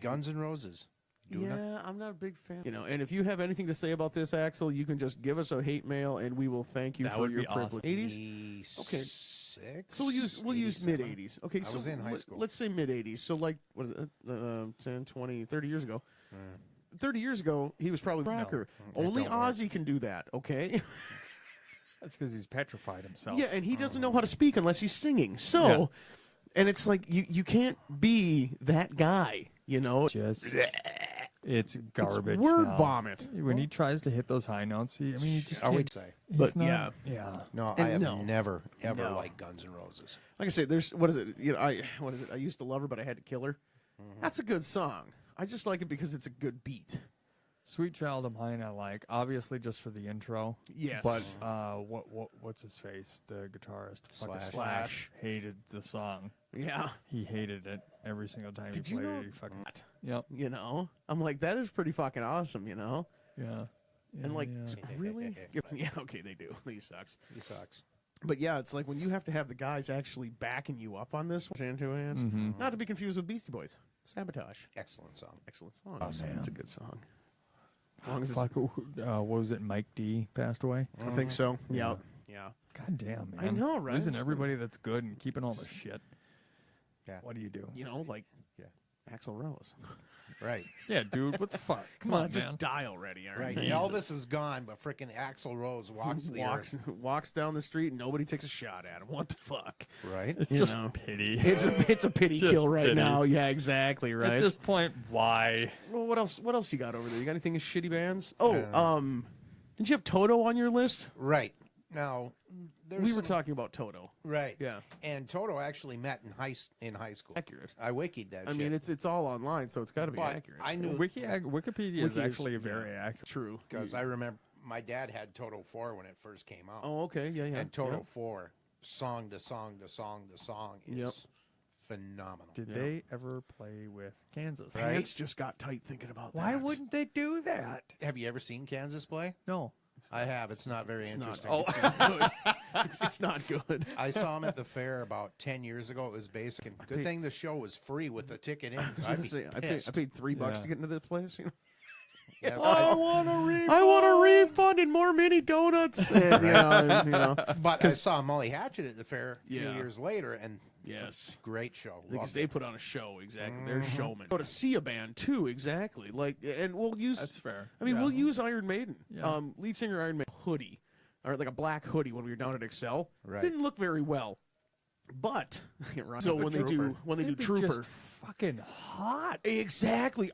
S3: Guns N' Roses.
S2: I'm not a big fan. You know, and if you have anything to say about this, Axel, you can just give us a hate mail, and we will thank you
S1: That
S2: for
S1: would
S2: your
S1: be awesome.
S2: privilege. 80s. Okay.
S3: 86,
S2: So we'll use mid 80s. Okay,
S3: I
S2: so
S3: was in high school.
S2: Let's say mid 80s. So like what is it? 10, 20, 30 years ago. 30 years ago, he was probably a rocker. Only
S3: don't work.
S2: Ozzy can do that, okay?
S1: That's because he's petrified himself.
S2: Yeah, and he doesn't know how to speak unless he's singing. So, and it's like you can't be that guy, you know?
S1: Just it's garbage.
S2: word
S1: now.
S2: vomit.
S1: When he tries to hit those high notes, he just
S3: I
S1: can't.
S3: would say.
S1: He's
S2: But,
S1: not-
S2: yeah.
S1: yeah.
S3: No,
S2: And
S3: I have
S2: no.
S3: never ever
S2: No.
S3: liked Guns N' Roses.
S2: Like I say, there's what is it? You know, I used to love her, but I had to kill her. That's a good song. I just like it because it's a good beat.
S1: Sweet Child of Mine, I like obviously just for the intro.
S2: Yes.
S1: But what's his face? The guitarist fucking
S3: Slash.
S1: hated the song.
S2: Yeah.
S1: He hated it every single time
S2: Did
S1: he
S2: you
S1: played
S2: know
S1: it. He fucking,
S2: that?
S1: yep.
S2: You know, I'm like, that is pretty fucking awesome, you know?
S1: Yeah.
S2: And like,
S1: yeah.
S2: really? Yeah, okay, they do. He sucks.
S3: He sucks.
S2: But yeah, it's like when you have to have the guys actually backing you up on this. Hand to hands. Not to be confused with Beastie Boys. Sabotage.
S3: Excellent song.
S2: Excellent song.
S1: man.
S2: It's a good song. As long as it's,
S1: Fuck, what was it? Mike D passed away.
S2: I think so. Yeah. Yeah.
S1: God damn, man.
S2: I know, right?
S1: Losing
S2: It's-
S1: everybody that's good and keeping all the shit.
S3: Yeah.
S1: What do you do?
S2: You know, like
S3: Yeah.
S2: Axl Rose.
S3: Right.
S1: Yeah, dude. What the fuck? Come on,
S2: just
S1: man.
S2: die already. All
S3: Right.
S2: right.
S3: Elvis is gone, but freaking Axl Rose walks the earth.
S2: walks down the street and nobody takes a shot at him. What the fuck?
S3: Right.
S1: It's
S2: you
S1: just
S2: know.
S1: pity.
S2: It's a pity
S1: Just
S2: kill right
S1: pity.
S2: now. Yeah, exactly. Right.
S1: At this point, why?
S2: Well, what else? What else you got over there? You got anything in shitty bands? Oh,
S3: Uh,
S2: didn't you have Toto on your list?
S3: Right. Now, there's
S2: We were
S3: some-
S2: talking about Toto.
S3: Right.
S2: Yeah.
S3: And Toto actually met in high school.
S2: Accurate.
S3: I wikied that.
S2: I
S3: shit.
S2: mean, it's all online, so it's got to be
S3: But
S2: accurate.
S3: I knew
S1: Wikipedia is
S2: Wiki is-
S1: actually very accurate.
S2: True.
S3: because I remember my dad had Toto 4 when it first came out.
S2: Oh, okay. Yeah, yeah.
S3: and Toto
S2: yeah.
S3: 4, song to song to song to song, is
S2: Yep.
S3: phenomenal.
S1: Did they ever play with Kansas?
S2: Pants just got tight thinking about that.
S1: Why wouldn't they do that?
S3: Have you ever seen Kansas play?
S1: No.
S3: I have. It's not very
S2: It's
S3: interesting.
S2: not, it's not good. It's not good.
S3: I saw him at the fair about 10 years ago. It was basic. And good thing the show was free with the ticket in.
S2: I was
S3: I'd
S2: gonna
S3: be
S2: say, I
S3: pissed.
S2: paid $3
S1: Yeah.
S2: to get into this place. You know?
S3: Yeah,
S2: I want a refund and more mini donuts. And, you know.
S3: but I saw Molly Hatchet at the fair a few
S2: Yeah.
S3: years later, and
S2: Yes.
S3: great show.
S2: Because
S3: Loved
S2: they
S3: it.
S2: put on a show, exactly. They're showmen. Go to see a band too, exactly. Like, and we'll use.
S1: That's fair.
S2: I mean,
S1: Yeah.
S2: we'll use Iron Maiden.
S1: Yeah.
S2: Lead singer Iron Maiden hoodie, or like a black hoodie when we were down at Excel.
S3: Right.
S2: Didn't look very well, but so when they do
S1: They'd be
S2: Trooper.
S1: just fucking hot.
S2: Exactly.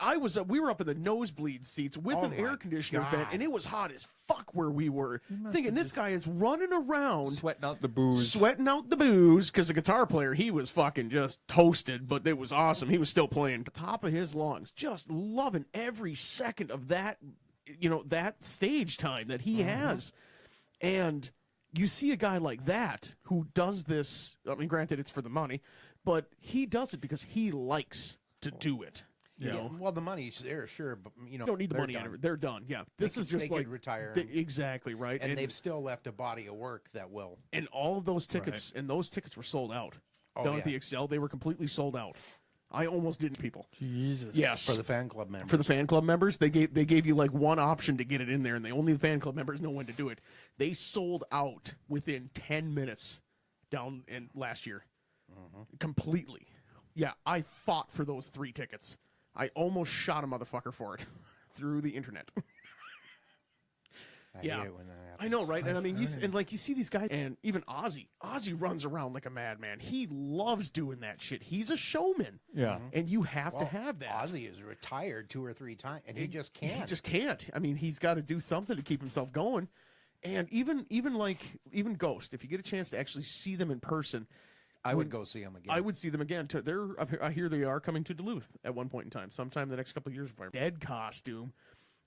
S2: We were up in the nosebleed seats with
S3: Oh
S2: an air
S3: my
S2: conditioner
S3: God.
S2: vent, and it was hot as fuck where we were. Thinking this guy is running around,
S1: Sweating out the booze.
S2: sweating out the booze, because the guitar player, he was fucking just toasted, but it was awesome. He was still playing at the top of his lungs, just loving every second of that, that stage time that he has. And you see a guy like that who does this. I mean, granted, it's for the money, but he does it because he likes to do it. You know,
S3: Well, the money's there, sure, but
S2: you don't need the
S3: they're
S2: money.
S3: done.
S2: They're done. Yeah, this is just
S3: they
S2: like
S3: could retire,
S2: exactly right.
S3: and they've still left a body of work that will.
S2: and all of those tickets and those tickets were sold out.
S3: Oh,
S2: Down at the
S3: yeah.
S2: Excel, they were completely sold out. I almost didn't. People.
S1: Jesus.
S2: Yes.
S3: For the fan club members.
S2: For the fan club members, they gave you like one option to get it in there, and only the fan club members know when to do it. They sold out within 10 minutes down in last year, completely. Yeah, I fought for those 3 tickets. I almost shot a motherfucker for it through the internet.
S3: I
S2: yeah.
S3: hate it when that happens.
S2: I know, right? And I mean, you see these guys, and even Ozzy runs around like a madman. He loves doing that shit. He's a showman.
S1: Yeah.
S2: And you have
S3: Well,
S2: to have that.
S3: Ozzy is retired 2 or 3 times, and he just
S2: He
S3: can't.
S2: just can't. I mean, he's got to do something to keep himself going. And even Ghost, if you get a chance to actually see them in person,
S3: I would go see him again.
S2: I would see them again. I hear they are coming to Duluth at one point in time, sometime in the next couple of years. Dead costume,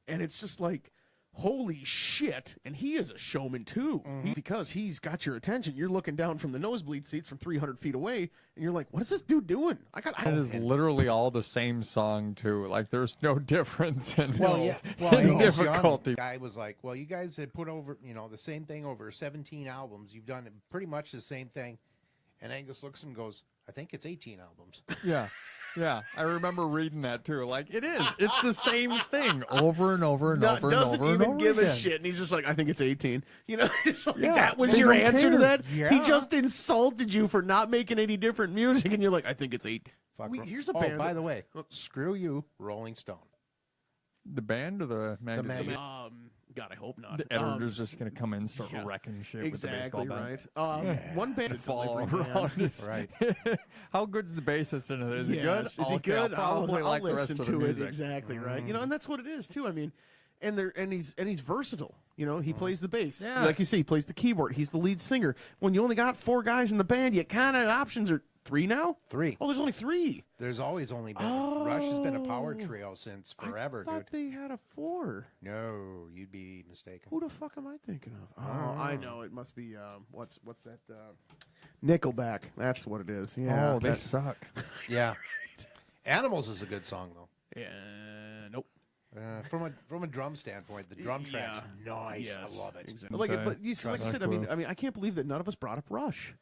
S2: and it's just like, holy shit! And he is a showman too, because he's got your attention. You're looking down from the nosebleed seats from 300 feet away, and you're like, "What is this dude doing?"
S1: It is literally all the same song too. Like there's no difference in
S3: Well, yeah. Well,
S1: in
S3: Angus Young,
S1: difficulty.
S3: guy was like, "Well, you guys had put over, the same thing over 17 albums. You've done pretty much the same thing." And Angus looks and goes, "I think it's 18 albums."
S1: Yeah. Yeah. I remember reading that too. Like it is. It's the same thing over and over and over and
S2: doesn't
S1: over and
S2: even
S1: over
S2: give
S1: again.
S2: a shit, and he's just like, "I think it's 18." Just like,
S1: Yeah,
S2: that was
S1: they
S2: your
S1: don't
S2: answer to
S1: care.
S2: that.
S3: Yeah.
S2: He just insulted you for not making any different music, and you're like, "I think it's 8."
S3: Fuck.
S2: Here's a
S3: Oh,
S2: band.
S3: by the way, screw you, Rolling Stone.
S1: The band or the magazine?
S3: magazine.
S2: God, I hope not.
S1: The editor's just going to come in and start
S2: yeah.
S1: wrecking shit
S2: Exactly
S1: with the baseball
S2: right.
S1: bat.
S2: One band
S1: Fall
S2: delivery man.
S1: around. It's-
S3: Right.
S1: How good's the bassist in it? Is he good?
S2: Yes. Is he
S1: Okay,
S2: good?
S1: I'll probably like the rest
S2: listen
S1: of the
S2: to
S1: music.
S2: it. Exactly right. And that's what it is too. I mean, and he's versatile. He plays the bass.
S1: Yeah.
S2: Like you say, he plays the keyboard. He's the lead singer. When you only got 4 guys in the band, you kind of options are 3 now.
S3: 3.
S2: Oh, there's only 3.
S3: There's always only been Rush has been a power trio since forever,
S2: I thought
S3: dude.
S2: they had a 4.
S3: No, you'd be mistaken.
S2: Who the fuck am I thinking of? Oh, I know. It must be what's that? Nickelback. That's what it is. Yeah.
S1: Oh, they suck.
S3: Yeah. Animals is a good song though.
S2: Yeah. Nope.
S3: From a drum standpoint, the drum track's nice.
S2: Yes,
S3: I love it.
S2: Exactly. Like,
S1: Okay.
S2: but like I said,
S1: Clue.
S2: I mean, I can't believe that none of us brought up Rush.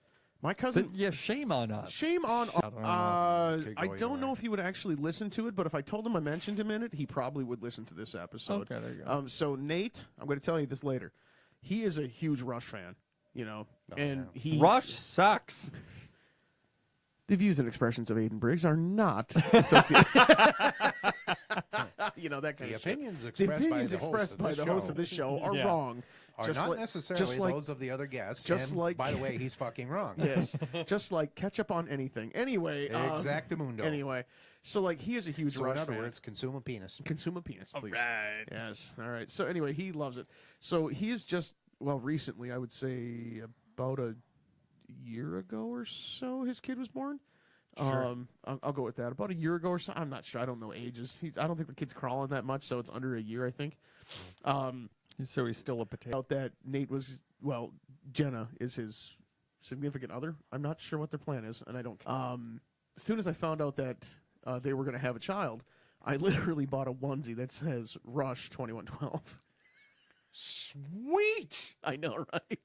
S2: My cousin.
S1: Yeah, shame on us.
S2: Shame on.
S1: I don't know.
S3: Could
S2: I
S3: go
S2: don't
S3: either
S2: know
S3: way.
S2: if he would actually listen to it, but if I told him I mentioned him in it, he probably would listen to this episode.
S1: Okay, there you go.
S2: So Nate, I'm going to tell you this later. He is a huge Rush fan, and
S3: yeah.
S2: he
S1: Rush sucks.
S2: The views and expressions of Aiden Briggs are not associated. That kind
S3: The
S2: of shit.
S3: opinions
S2: The
S3: expressed
S2: opinions
S3: by the host
S2: expressed
S3: of
S2: by
S3: this
S2: the
S3: show
S2: host of this show are
S1: Yeah.
S2: wrong.
S3: are
S2: Just
S3: not
S2: like-
S3: necessarily
S2: just like-
S3: those of the other guests.
S2: just
S3: and
S2: like-
S3: by the way, he's fucking wrong.
S2: Yes, just like ketchup on anything. Anyway,
S3: Exactamundo.
S2: Anyway, so like he is a huge
S3: So
S2: Rush
S3: in other
S2: fan.
S3: words, consume a penis.
S2: Consume a penis, please.
S1: Right.
S2: Yes. All right. So anyway, he loves it. So he is just recently, I would say about a year ago or so, his kid was born.
S3: Sure.
S2: I'll go with that. About a year ago or so. I'm not sure. I don't know ages. I don't think the kid's crawling that much, so it's under a year, I think.
S1: So he's still a potato.
S2: Out that Nate was Jenna is his significant other. I'm not sure what their plan is, and I don't. As soon as I found out that they were going to have a child, I literally bought a onesie that says Rush 2112.
S3: Sweet.
S2: I know, right?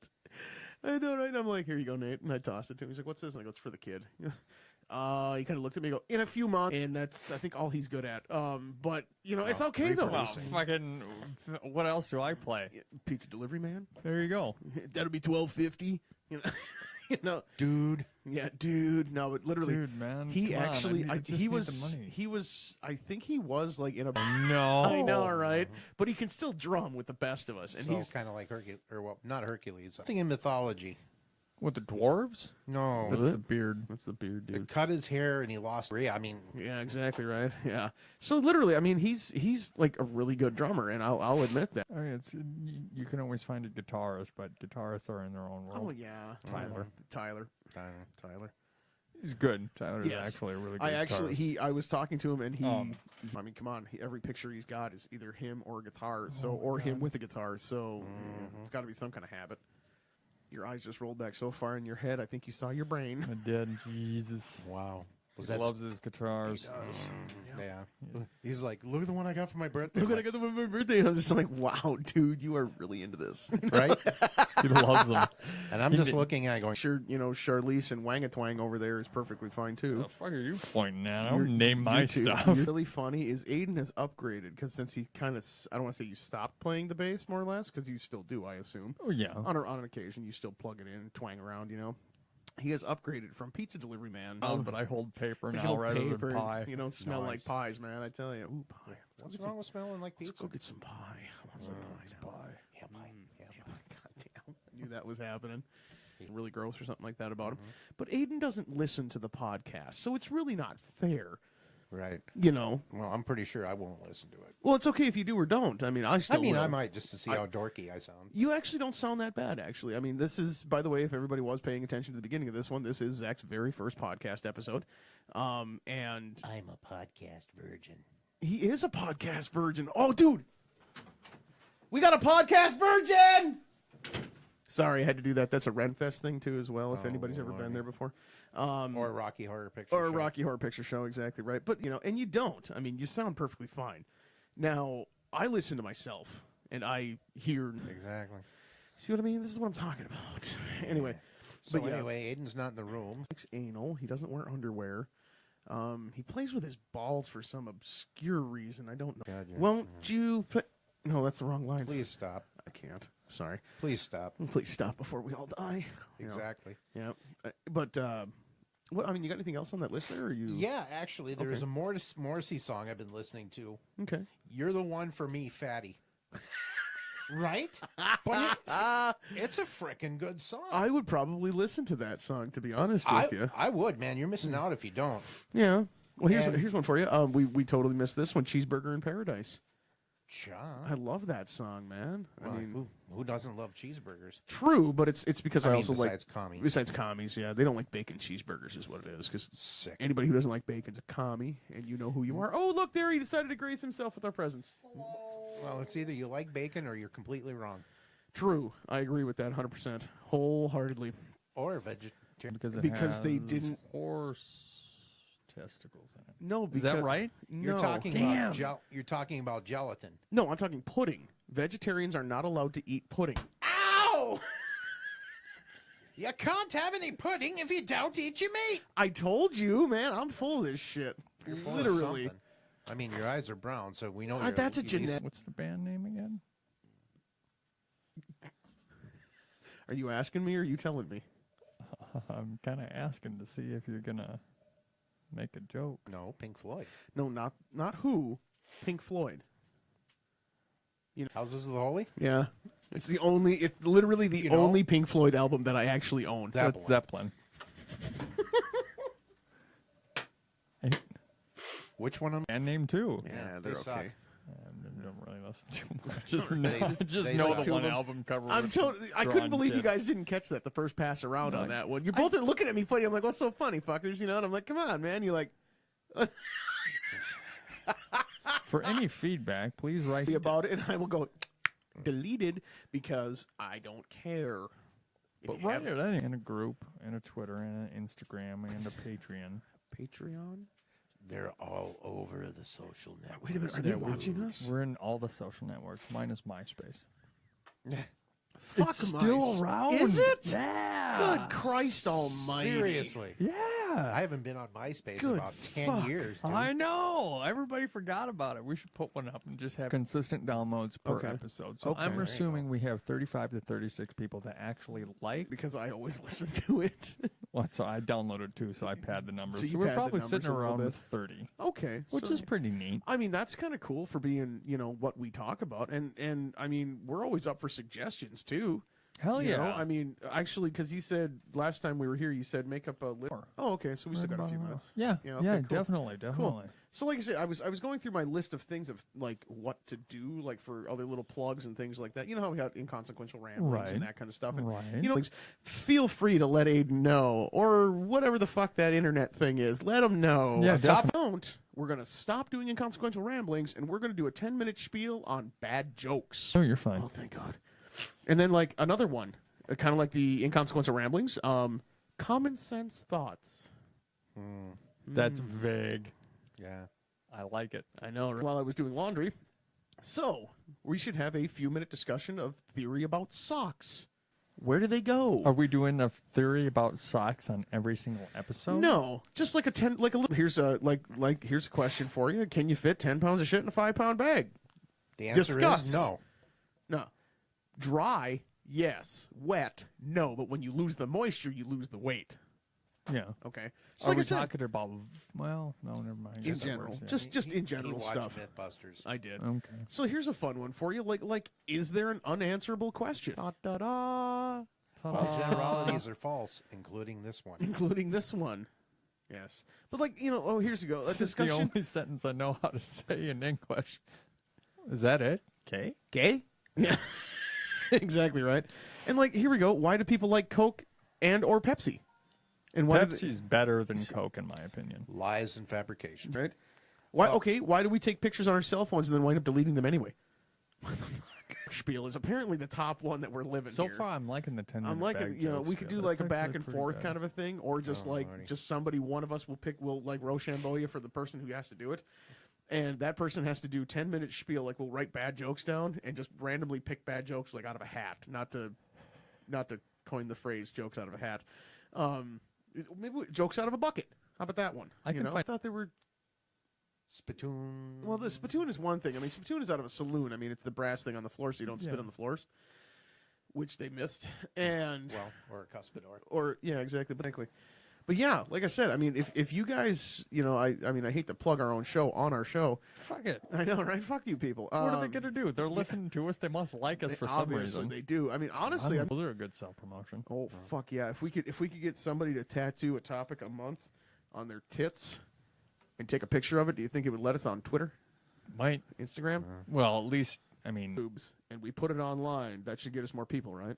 S2: I know, right? I'm like, here you go, Nate. And I tossed it to him. He's like, what's this? And I go, it's for the kid. He kind of looked at me and go, in a few months. And that's, I think, all he's good at. But, it's okay, though.
S1: Well, fucking, what else do I play?
S2: Pizza delivery man.
S1: There you go.
S2: That'll be $12.50.
S3: Dude.
S2: Yeah, dude. No, but literally,
S1: Dude, man,
S2: he
S1: come on,
S2: actually,
S1: I just
S2: he
S1: need
S2: was,
S1: the money.
S2: he was. I think he was like in a.
S1: No.
S2: I know, right? But he can still drum with the best of us, and
S3: So
S2: he's
S3: kind of like Hercules, or well, not Hercules. Something in mythology.
S1: With the dwarves?
S3: No.
S1: That's the beard.
S2: that's the beard
S3: He
S2: dude.
S3: cut his hair and he lost. I mean,
S2: Yeah, exactly right. Yeah. So literally, I mean, he's like a really good drummer, and I'll admit that.
S1: I mean, you can always find a guitarist, but guitarists are in their own world.
S2: Oh yeah, Tyler.
S1: He's good. Tyler's
S2: Yes.
S1: actually a really good guitarist.
S2: I was talking to him, and he. I mean, come on, every picture he's got is either him or a guitar, or him with a guitar. So it's got to be some kind of habit. Your eyes just rolled back so far in your head. I think you saw your brain.
S1: I did. Jesus.
S3: wow. Was
S1: He
S3: that
S1: loves his guitars.
S3: Yeah. He's like, look at the one I got for my birthday.
S2: Look what I got for my birthday. And I'm just like, wow, dude, you are really into this.
S3: Right?
S1: He loves them.
S3: And I'm just looking at it going,
S2: Sure, Charlize and Wangatwang over there is perfectly fine too.
S1: The fuck are you pointing at? I don't name my
S2: You two.
S1: stuff.
S2: Really funny is Aiden has upgraded because since he kind of, I don't want to say you stopped playing the bass more or less because you still do, I assume.
S1: Oh, yeah.
S2: On an occasion, you still plug it in and twang around, He has upgraded from pizza delivery man.
S1: But I hold paper
S2: Because
S1: now
S2: you don't
S1: rather
S2: paper
S1: than
S2: and
S1: pie.
S2: You don't smell like
S3: Nice.
S2: pies, man. I tell you. Ooh, pie.
S3: what's wrong with smelling like
S2: Let's
S3: pizza?
S2: go get some pie. I want some pie now.
S3: Yeah, pie. Yeah.
S2: God damn. I knew that was happening. Really gross or something like that about him. But Aiden doesn't listen to the podcast, so it's really not fair.
S3: Right.
S2: Well,
S3: Well, I'm pretty sure I won't listen to it.
S2: it's okay if you do or don't. I mean, I still will.
S3: I might just to see how dorky I sound.
S2: You actually don't sound that bad, actually. I mean, this is, by the way, if everybody was paying attention to the beginning of this one, this is Zach's very first podcast episode. And
S3: I'm a podcast virgin.
S2: he is a podcast virgin. Oh, dude. We got a podcast virgin! Sorry, I had to do that. That's a Renfest thing, too, as well, if anybody's ever been there before.
S3: Or a Rocky Horror Picture
S2: Or a
S3: Show.
S2: Rocky Horror Picture Show, exactly right. But, and you don't. I mean, you sound perfectly fine. Now, I listen to myself, and I hear...
S3: Exactly.
S2: See what I mean? This is what I'm talking about. Anyway.
S3: So
S2: but yeah.
S3: anyway, Aiden's not in the room.
S2: Likes anal. He doesn't wear underwear. He plays with his balls for some obscure reason. I don't know.
S3: God, yeah.
S2: Won't you play? No, that's the wrong line.
S3: Please stop.
S2: I can't. Sorry.
S3: Please stop.
S2: Please stop before we all die.
S3: Exactly.
S2: Yeah. But what? I mean, you got anything else on that list there? Or you?
S3: Yeah, actually, there's
S2: Okay.
S3: a Morrissey song I've been listening to.
S2: Okay.
S3: You're the one for me, fatty. Right? But it's a freaking good song.
S2: I would probably listen to that song, to be honest with you.
S3: I would, man. You're missing out if you don't.
S2: Yeah. Well,
S3: And-
S2: here's one for you. We totally missed this one. Cheeseburger in Paradise. I
S3: John.
S2: love that song, man. I mean,
S3: who doesn't love cheeseburgers?
S2: true, but it's because I,
S3: mean,
S2: also
S3: besides
S2: like
S3: commies.
S2: Besides commies, yeah, they don't like bacon cheeseburgers, is what it is. Because
S3: Sick.
S2: anybody who doesn't like bacon's a commie, and you know who you are. Oh, look there, he decided to grace himself with our presence.
S3: Well, it's either you like bacon or you're completely wrong.
S2: True, I agree with that 100%, wholeheartedly.
S3: Or vegetarian.
S2: Because they didn't-
S1: horse testicles in it.
S2: No,
S1: Is
S2: because
S1: that right?
S3: You're
S2: No.
S3: talking about gelatin.
S2: No, I'm talking pudding. Vegetarians are not allowed to eat pudding.
S3: Ow! You can't have any pudding if you don't eat your meat.
S2: I told you, man. I'm full of this shit.
S3: You're full of
S2: Literally.
S3: something. I mean, your eyes are brown, so we know
S2: That's a
S3: you-
S2: genetic.
S1: What's the band name again?
S2: Are you asking me or are you telling me?
S1: I'm kind of asking to see if you're gonna make a joke.
S3: No, Pink Floyd.
S2: No, not who. Pink Floyd.
S3: Houses of the Holy?
S2: Yeah. It's literally the
S3: You know?
S2: only Pink Floyd album that I actually own.
S1: That's Zeppelin. Hey,
S3: Which one?
S1: band name too.
S2: Yeah,
S3: they
S2: they're
S3: suck.
S2: okay.
S1: I don't really listen too much. Just
S3: They
S1: know,
S3: just-
S1: just
S3: they
S1: know
S3: suck.
S1: the one
S2: Two of 'em.
S1: album cover.
S2: I'm
S1: with
S2: totally. I
S1: drawn
S2: couldn't believe you
S1: kid.
S2: guys didn't catch that the first pass around
S1: No,
S2: on
S1: I-
S2: that one. You're both looking at me funny. I'm like, what's so funny, fuckers? And I'm like, come on, man. You're like,
S1: For any feedback, please write
S2: about it, and I will go deleted because I don't care. If
S1: But
S2: you
S1: write
S2: have
S1: it in a group, in a Twitter, and an Instagram, and a Patreon.
S2: Patreon.
S3: They're all over the social network.
S2: Wait a minute, are they watching us?
S1: We're in all the social networks, minus MySpace.
S2: Fuck
S1: It's
S2: my
S1: still
S2: s-
S1: around.
S2: Is it?
S1: Yeah.
S2: Good Christ almighty.
S3: Seriously.
S1: Yeah.
S3: I haven't been on MySpace
S2: Good
S3: in about 10
S2: fuck.
S3: years. Dude.
S1: I know. Everybody forgot about it. We should put one up and just have consistent downloads per
S2: Okay.
S1: episode. So
S2: Okay.
S1: I'm
S2: There you
S1: assuming we have 35 to 36 people that actually like.
S2: Because I always listen to it.
S1: Well, so I downloaded too, so I pad the numbers.
S2: So
S1: So,
S2: you
S1: we're
S2: pad the
S1: probably
S2: numbers
S1: sitting
S2: a little
S1: around
S2: bit.
S1: with 30,
S2: Okay.
S1: which
S2: so-
S1: is pretty neat.
S2: I mean, that's kind of cool for being, what we talk about. And I mean, we're always up for suggestions too.
S1: Hell
S2: You
S1: yeah.
S2: know? I mean, actually, because you said last time we were here, you said make up a list.
S1: Sure.
S2: Oh, okay. So we still got a few minutes.
S1: Yeah,
S2: Yeah,
S1: yeah,
S2: okay, cool.
S1: definitely, definitely.
S2: So, like I said, I was going through my list of things of like what to do, like for other little plugs and things like that. You know how we got inconsequential ramblings
S1: Right.
S2: and that kind of stuff. And,
S1: Right.
S2: feel free to let Aiden know, or whatever the fuck that internet thing is. Let him know.
S1: Yeah,
S2: If
S1: definitely.
S2: don't, we're gonna stop doing inconsequential ramblings, and we're gonna do a 10-minute spiel on bad jokes.
S1: Oh, you're fine.
S2: Oh, thank God. And then like another one, kind of like the inconsequential ramblings. Common sense thoughts.
S1: That's vague.
S3: Yeah.
S1: I like it.
S2: I know. Right? While I was doing laundry, so we should have a few-minute discussion of theory about socks. Where do they go?
S1: Are we doing a theory about socks on every single episode?
S2: No, just like a little. Here's a here's a question for you. Can you fit 10 pounds of shit in a 5-pound bag?
S3: The answer
S2: Discuss.
S3: is no.
S2: No. Dry, yes. Wet, no. But when you lose the moisture, you lose the weight.
S1: Yeah.
S2: Okay. So
S1: Are
S2: like I
S1: we
S2: said,
S1: talking about? Well, no, never mind. I
S2: in
S1: guess that
S2: general,
S1: works, yeah.
S2: just in general
S3: he
S2: stuff.
S3: watched Mythbusters.
S2: I did.
S1: Okay.
S2: So here's a fun one for you. Like, is there an unanswerable question? Da, da, da.
S3: All generalities are false, including this one.
S2: Including this one. Yes. But like, here's a go. A
S1: This is the
S2: discussion.
S1: only sentence I know how to say in English. Is that it? Okay.
S2: Gay? Yeah. Exactly right. And like, here we go. Why do people like Coke and or Pepsi? And why do they-
S1: Pepsi's better than Coke, in my opinion.
S3: Lies and fabrication.
S2: right? Why? Okay. Why do we take pictures on our cell phones and then wind up deleting them anyway? What the fuck? Spiel is apparently the top one that we're living
S1: So
S2: here.
S1: far, I'm liking the 10
S2: I'm
S1: minute
S2: liking,
S1: bag
S2: we
S1: jokes,
S2: could
S1: yeah,
S2: do
S1: that's
S2: like a back
S1: actually
S2: and
S1: pretty
S2: forth
S1: good.
S2: kind of a thing, or just like
S3: alrighty.
S2: just somebody, one of us will pick, like Rochambeau you for the person who has to do it, and that person has to do 10-minute spiel. Like we'll write bad jokes down and just randomly pick bad jokes like out of a hat, not to coin the phrase jokes out of a hat. Jokes out of a bucket. How about that one?
S1: I can
S2: I
S1: find-
S2: thought they were.
S3: Spittoon.
S2: Well, the spittoon is one thing. I mean, spittoon is out of a saloon. I mean, it's the brass thing on the floor so you don't spit
S1: Yeah.
S2: on the floors, which they missed. And
S3: Well, or a cuspidor.
S2: or yeah, exactly. But yeah, like I said, I mean, if you guys, I mean, I hate to plug our own show on our show.
S1: Fuck it.
S2: I know, right? Fuck you, people.
S1: What are they going to do? They're listening to us. They must like us for some
S2: Obviously,
S1: reason.
S2: they do. I mean, honestly,
S1: Those are a good self promotion.
S2: oh fuck yeah! If we could get somebody to tattoo a topic a month on their tits and take a picture of it, do you think it would let us on Twitter,
S1: Might.
S2: Instagram,
S1: Well, at least, I mean,
S2: boobs, and we put it online? That should get us more people, right?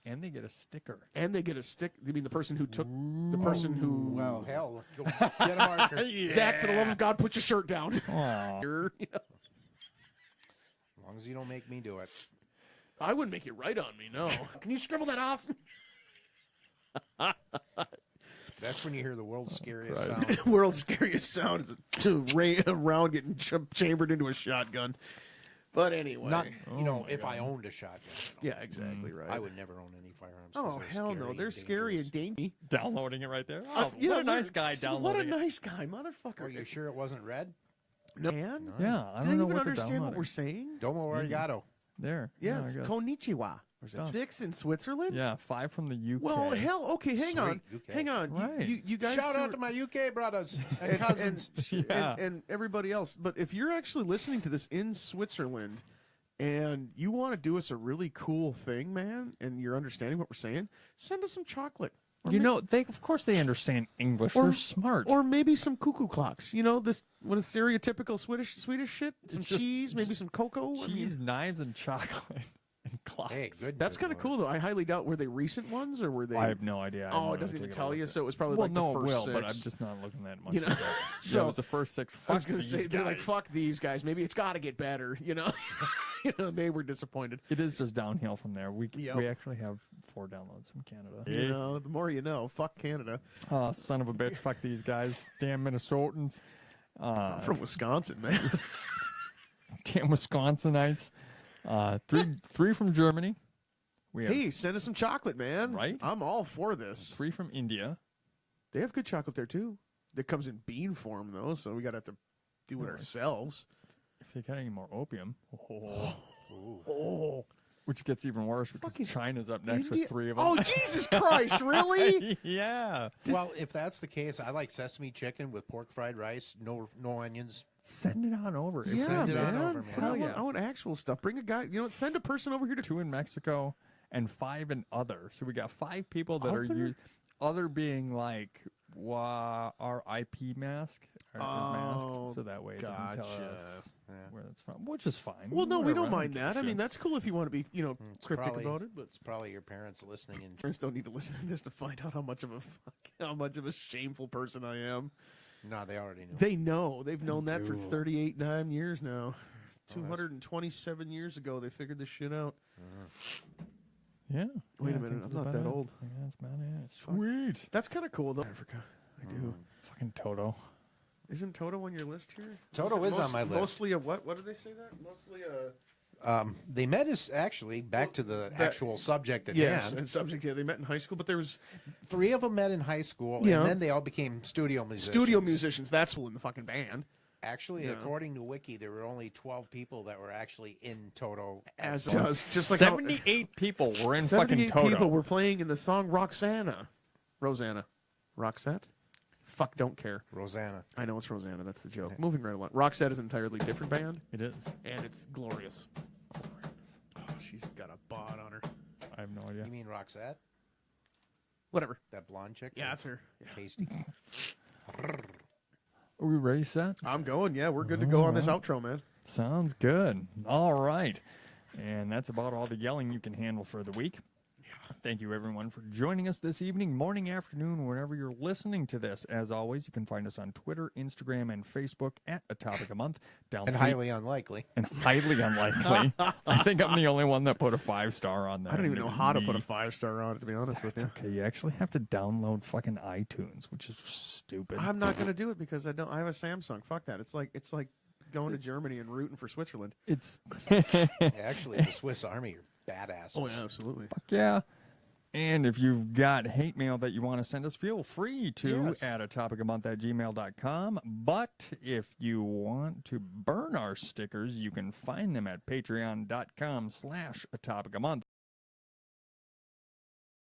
S1: and they get a sticker.
S2: And they get a stick. You mean the person who took the person who?
S3: Well, hell, go get a marker.
S2: Zach, for the love of God, put your shirt down.
S1: Aw.
S2: You're-
S3: As long as you don't make me do it.
S2: I wouldn't make it right on me, no. Can you scribble that off?
S3: That's when you hear the world's scariest sound.
S2: World's scariest sound is a round getting chambered into a shotgun. But anyway.
S3: Not, if I owned a shotgun.
S2: Yeah, exactly right.
S3: I would never own any firearms. 'cause
S2: Oh,
S3: they're
S2: hell
S3: scary
S2: no.
S3: and
S2: They're scary and
S3: dangerous.
S2: dangerous.
S1: Downloading it right there. Oh,
S2: Yeah,
S1: what a nice
S2: they're-
S1: guy
S2: What a
S1: downloading it.
S2: nice guy, motherfucker.
S3: Are you sure it wasn't red?
S2: No. Man?
S1: Yeah, I
S2: Do
S1: don't
S2: you
S1: know
S2: even
S1: what they're
S2: understand what
S1: downloading.
S2: we're saying?
S3: Domo arigato.
S1: There.
S2: Yes.
S1: Yeah, I guess.
S2: Konnichiwa.
S1: Oh.
S2: Dicks in Switzerland?
S1: Yeah, 5 from the UK.
S2: Well, hell, okay, hang on.
S3: Sweet, UK.
S2: Hang on.
S1: Right.
S2: You guys
S3: Shout
S2: who
S3: out
S2: are-
S3: to my UK brothers and
S2: and,
S3: cousins.
S1: Yeah.
S2: and everybody else. But if you're actually listening to this in Switzerland and you want to do us a really cool thing, man, and you're understanding what we're saying, send us some chocolate. Or
S1: You
S2: ma-
S1: know, of course they understand English.
S2: Or-
S1: They're smart.
S2: or maybe some cuckoo clocks. This what is stereotypical Swedish shit? Some
S1: It's just-
S2: cheese, maybe some cocoa. I mean,
S1: Cheese, knives, and chocolate. And clocks.
S3: Hey, good.
S2: that's kind of cool, though. I highly doubt. Were they recent ones or were they?
S1: I have no idea. I
S2: Oh,
S1: haven't
S2: it doesn't
S1: really
S2: even
S1: taken a
S2: tell
S1: look
S2: you.
S1: at
S2: So it was probably
S1: Well,
S2: like
S1: no,
S2: the
S1: it
S2: first
S1: will, but I'm
S2: six.
S1: just not looking that much.
S2: You know,
S1: at that.
S2: so-
S1: yeah, it was the first 6.
S2: I was
S1: Fuck
S2: gonna
S1: these
S2: say they're like,
S1: guys.
S2: fuck these guys. Maybe it's got to get better. They were disappointed.
S1: It is just downhill from there. We
S2: Yep.
S1: we actually have 4 downloads from Canada.
S2: The more you know. Fuck Canada.
S1: Oh, son of a bitch! Fuck these guys! Damn Minnesotans!
S2: I'm from Wisconsin, man.
S1: Damn Wisconsinites! 3 from Germany. We have
S2: Hey, send us some chocolate, man.
S1: Right?
S2: I'm all for this.
S1: 3 from India.
S2: They have good chocolate there too. It comes in bean form though, so we gotta have to do it ourselves.
S1: If they got any more opium. Which gets even worse because
S2: Fucking
S1: China's up next
S2: India-
S1: with 3 of them.
S2: Oh Jesus Christ! Really?
S1: Yeah.
S3: Well, if that's the case, I like sesame chicken with pork fried rice, no onions.
S1: Send it on over. If-
S3: Send it on
S2: man.
S3: over, man.
S2: I
S1: Hell
S2: want,
S1: yeah.
S2: I want actual stuff. Bring a guy. You know what? Send a person over here to.
S1: 2 in Mexico and 5 in other. So we got 5 people that are
S2: Other?
S1: other being like our IP mask, our
S2: Oh,
S1: mask, so that way it doesn't tell
S2: gotcha.
S1: us where that's from, which is fine.
S2: Well, no, we
S1: Whatever,
S2: don't mind
S1: give a
S2: that. I mean,
S1: shit.
S2: that's cool if you want to be, cryptic
S3: probably-
S2: about it. But
S3: It's probably your parents listening and
S2: parents don't need to listen to this to find out how much of a shameful person I am.
S3: no, they already knew.
S2: They know. They've known that for
S3: do.
S2: 38 years now. 227 years ago, they figured this shit out.
S1: Yeah.
S2: Wait
S1: Yeah,
S2: a
S1: I
S2: minute,
S1: think
S2: I'm
S1: that's
S2: not
S1: about
S2: that
S1: it.
S2: old.
S1: Yeah, that's about it. Sweet.
S2: That's kind of cool, though. Africa. I do.
S1: Fucking Toto.
S2: Isn't Toto on your list here?
S3: Toto
S2: it
S3: is on my list.
S2: Mostly a what? What did they say that? Mostly a...
S3: They met us actually back to the actual subject at
S2: Yes,
S3: hand.
S2: and subject, yeah, they met in high school, but there was
S3: 3 of them met in high school,
S2: Yeah.
S3: and then they all became studio musicians.
S2: studio musicians. That's in the fucking band.
S3: Actually,
S2: Yeah.
S3: according to Wiki, there were only 12 people that were actually in Toto.
S2: As
S3: song.
S2: does, just like how
S1: 78 people were in fucking
S2: 78
S1: Toto.
S2: people were playing in the song Roxana. Rosanna. Roxette? Fuck, don't care.
S3: Rosanna.
S2: I know it's Rosanna. That's the joke. Moving right along. Roxette is an entirely different band,
S1: It is.
S2: and it's glorious. Oh, she's got a bod on her.
S1: I have no idea.
S3: You mean Roxette?
S2: Whatever.
S3: That blonde chick?
S2: Yeah, that's her. Yeah.
S3: Tasty.
S1: Are we ready, Seth?
S2: I'm going. Yeah, we're good to go on this outro, man.
S1: Sounds good. All right. And that's about all the yelling you can handle for the week. Thank you, everyone, for joining us this evening, morning, afternoon, whenever you're listening to this. As always, you can find us on Twitter, Instagram, and Facebook at A Topic a Month.
S3: And highly unlikely.
S1: and highly unlikely. I think I'm the only one that put a 5-star on that.
S2: I don't even know how to put a
S1: Me.
S2: 5-star on it, to be honest with
S1: It's
S2: you.
S1: okay. You actually have to download fucking iTunes, which is stupid.
S2: I'm not going to do it because I don't. I have a Samsung. Fuck that. It's like going to Germany and rooting for Switzerland.
S1: It's
S3: Actually, the Swiss Army are badasses.
S2: Oh yeah, absolutely.
S1: yeah. And if you've got hate mail that you want to send us, feel free to
S2: Yes.
S1: at atopicamonth@gmail.com. But if you want to burn our stickers, you can find them at patreon.com/atopicamonth.